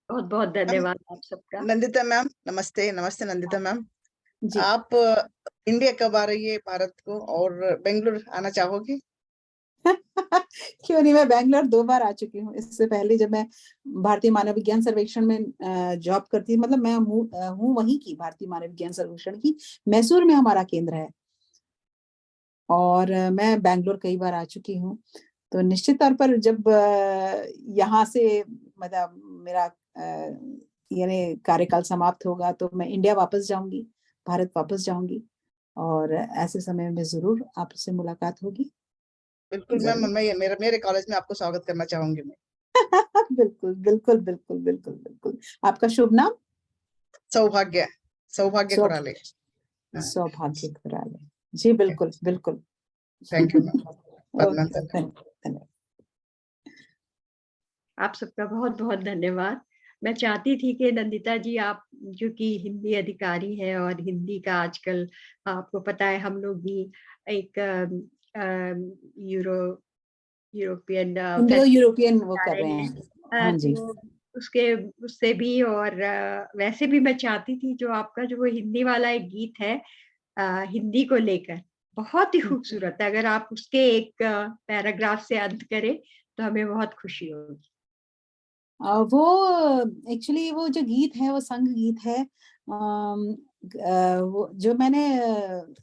बहुत बहुत धन्यवाद आप सबका। नंदिता मैम, नमस्ते। नमस्ते नंदिता मैम, जी, आप इंडिया कब आ रही है भारत को और बेंगलुरु आना चाहोगी? क्यों नहीं, मैं बैंगलोर 2 बार आ चुकी हूँ। इससे पहले जब मैं भारतीय मानव विज्ञान सर्वेक्षण में जॉब करती, मतलब मैं हूँ वहीं की, भारतीय मानव विज्ञान सर्वेक्षण की। मैसूर में हमारा केंद्र है और मैं बैंगलोर कई बार आ चुकी हूँ। तो निश्चित तौर पर जब यहाँ से मतलब मेरा यानी कार्यकाल समाप्त होगा तो मैं इंडिया वापस जाऊंगी, भारत वापस जाऊंगी और ऐसे समय में जरूर आपसे मुलाकात होगी। बिल्कुल मैम, मैं मेरे कॉलेज में आपको स्वागत करना चाहूंगी मैं। बिल्कुल बिल्कुल बिल्कुल बिल्कुल बिल्कुल। आपका शुभ नाम? सौभाग्य खुराले। सौभाग्य खुराले। जी बिल्कुल बिल्कुल। Thank you ma'am. ओके, धन्यवाद। आप सबका बहुत बहुत धन्यवाद। मैं चाहती थी कि नंदिता जी, आप जो कि हिंदी अधिकारी हैं और हिंदी का आजकल आपको पता है, हम लोग भी एक यूरो यूरोपियन इंडो यूरोपियन वो जा कर रहे रहे हैं। हैं। हाँ जी। तो उससे भी, और वैसे भी मैं चाहती थी जो आपका जो वो हिंदी वाला एक गीत है हिंदी को लेकर, बहुत ही खूबसूरत है। अगर आप उसके एक पैराग्राफ से अंत करें तो हमें बहुत खुशी होगी। वो एक्चुअली वो जो गीत है वो संग गीत है। वो जो मैंने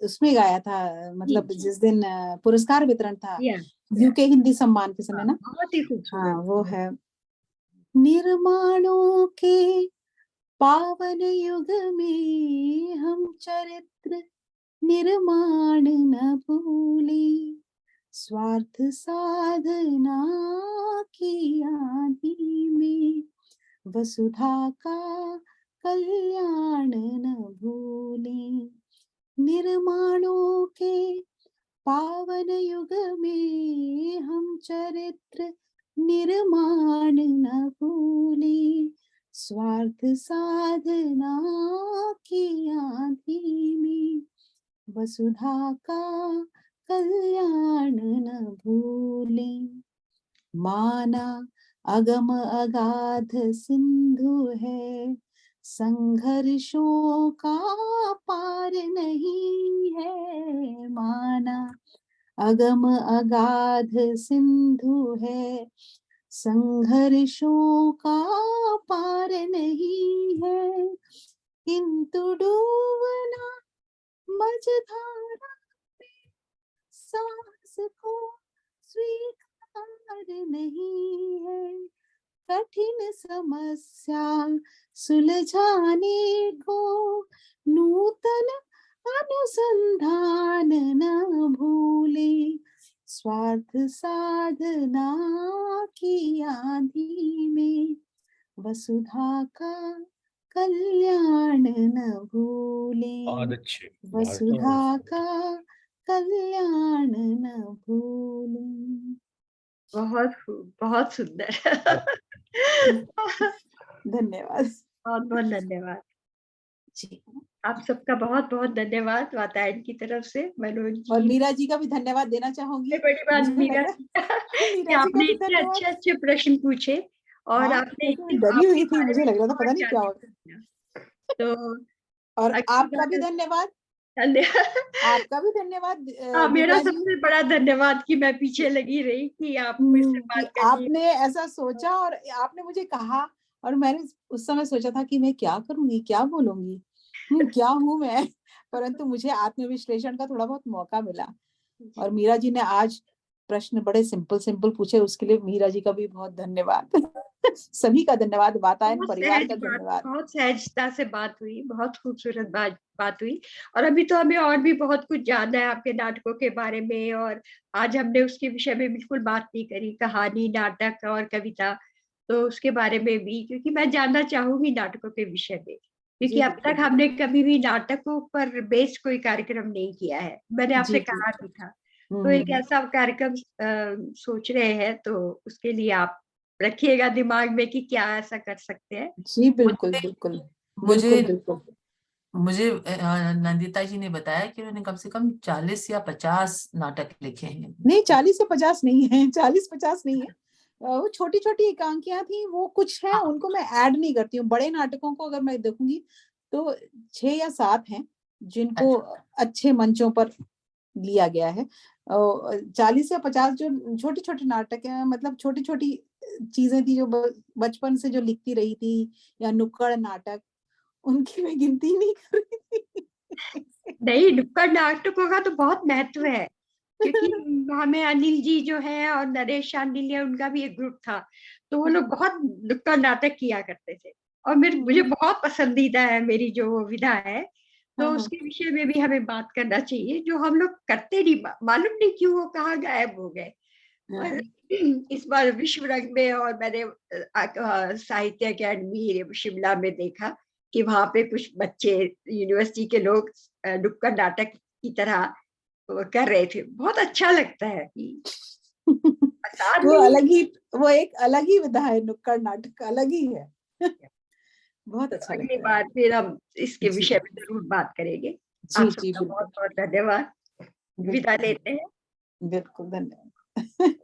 उसमें गाया था, मतलब जी। जिस दिन पुरस्कार वितरण था या यूके हिंदी सम्मान के समय ना। बहुत ही हाँ, खूबसूरत। वो है। निर्माणों के पावन युग में हम चरित्र निर्माण न भूले, स्वार्थ साधना की आदि में वसुधा का कल्याण न भूले। निर्माणों के पावन युग में हम चरित्र निर्माण न भूले, स्वार्थ साधना की आदि में वसुधा का कल्याण न भूले। माना अगम अगाध सिंधु है, संघर्षों का पार नहीं है। माना अगम अगाध सिंधु है, संघर्षों का पार नहीं है, किंतु डूबना मझधारा में साहस को स्वीकार नहीं है। कठिन समस्या सुलझाने को नूतन अनुसंधान न भूले, स्वार्थ साधना की आदि में वसुधा का कल्याण न भूले, बहुत अच्छे, वसुधा का कल्याण न भूले। बहुत खूब, बहुत सुंदर। धन्यवाद बहुत बहुत धन्यवाद जी। आप सबका, बहुत बहुत धन्यवाद वातायन की तरफ से। मनोज जी, और मीरा जी का भी धन्यवाद देना चाहूंगी। सबसे बड़ी बात मुझे मीरा लग जी रहा है कि मीरा जी का आपने भी इतने धन्यवाद। अच्छे अच्छे प्रश्न पूछे और हाँ, आपने मैं डरी आपके हुई थी, बारे मुझे में लग रहा था बहुत पता नहीं क्या जानने होगा। को मिला। तो और अगली आपका बार भी धन्यवाद, आपका भी धन्यवाद हाँ, मेरा दिव्या जी। सबसे बड़ा धन्यवाद कि मैं पीछे लगी रही कि आप मुझसे कि बात करनी। आपने ऐसा सोचा और आपने मुझे कहा, और मैंने उस समय सोचा था कि मैं क्या करूंगी, क्या बोलूंगी, क्या हूं मैं। परंतु मुझे आत्मविश्लेषण का थोड़ा बहुत मौका मिला। और मीरा जी ने आज प्रश्न बड़े सिंपल सिंपल पूछे, उसके लिए मीरा जी का भी बहुत धन्यवाद। सभी का धन्यवाद, वातायन बहुत परिवार सहज का बात, धन्यवाद। बहुत सहजता से बात हुई, बहुत खूबसूरत बात हुई। और अभी तो हमें और भी बहुत कुछ जानना है आपके नाटकों के बारे में, और आज हमने उसके विषय में बिल्कुल बात नहीं करी, कहानी, नाटक और कविता, तो उसके बारे में भी, क्योंकि मैं जानना चाहूंगी नाटकों के विषय में, क्योंकि जी अब तक हमने कभी भी नाटकों पर बेस्ड कोई कार्यक्रम नहीं किया है। मैंने आपसे जी जी। कहा भी था, तो एक ऐसा कार्यक्रम सोच रहे हैं, तो उसके लिए आप रखिएगा दिमाग में कि क्या ऐसा कर सकते हैं। जी बिल्कुल मुझे बिल्कुल मुझे बिल्कुल बिल्कुल। मुझे नंदिता जी ने बताया कि उन्होंने कम से कम 40 या 50 नाटक लिखे हैं। नहीं, 40 से 50 नहीं है, 40-50 नहीं है। वो छोटी छोटी एकांकियां थी, वो कुछ है, हाँ, उनको मैं ऐड नहीं करती हूँ। बड़े नाटकों को अगर मैं देखूंगी तो 6 या 7 हैं जिनको अच्छा, अच्छे मंचों पर लिया गया है। 40 या 50 जो छोटे छोटे नाटक है, मतलब छोटी छोटी चीजें थी जो बचपन से जो लिखती रही थी, या नुक्कड़ नाटक, उनकी मैं गिनती ही नहीं कर रही थी। नहीं, नुक्कड़ नाटकों का तो बहुत महत्व है, क्योंकि हमें अनिल जी जो है और नरेश शांडिल्य, उनका भी एक ग्रुप था, तो वो लोग बहुत नुक्कड़ नाटक किया करते थे, और मुझे बहुत पसंदीदा है मेरी जो वो विधा है। तो हाँ उसके विषय में भी हमें बात करना चाहिए, जो हम लोग करते नहीं, मालूम नहीं क्यों वो कहाँ गायब हो गए। हाँ और इस बार विश्व रंग में, और मैंने साहित्य अकेडमी शिमला में देखा कि वहां पे कुछ बच्चे, यूनिवर्सिटी के लोग नुक्कड़ नाटक की तरह कर रहे थे। बहुत अच्छा लगता है कि आसान वो नहीं अलग ही, वो एक अलग ही विधा है, नुक्कड़ नाटक अलग ही है। है। बहुत तो अच्छा अगली लगता है। बार फिर हम इसके जी विषय में जरूर बात करेंगे। जी आप जी सबका बहुत बिल्कुल बहुत धन्यवाद। विदा बिल्कुल लेते हैं। बिल्कुल, धन्यवाद।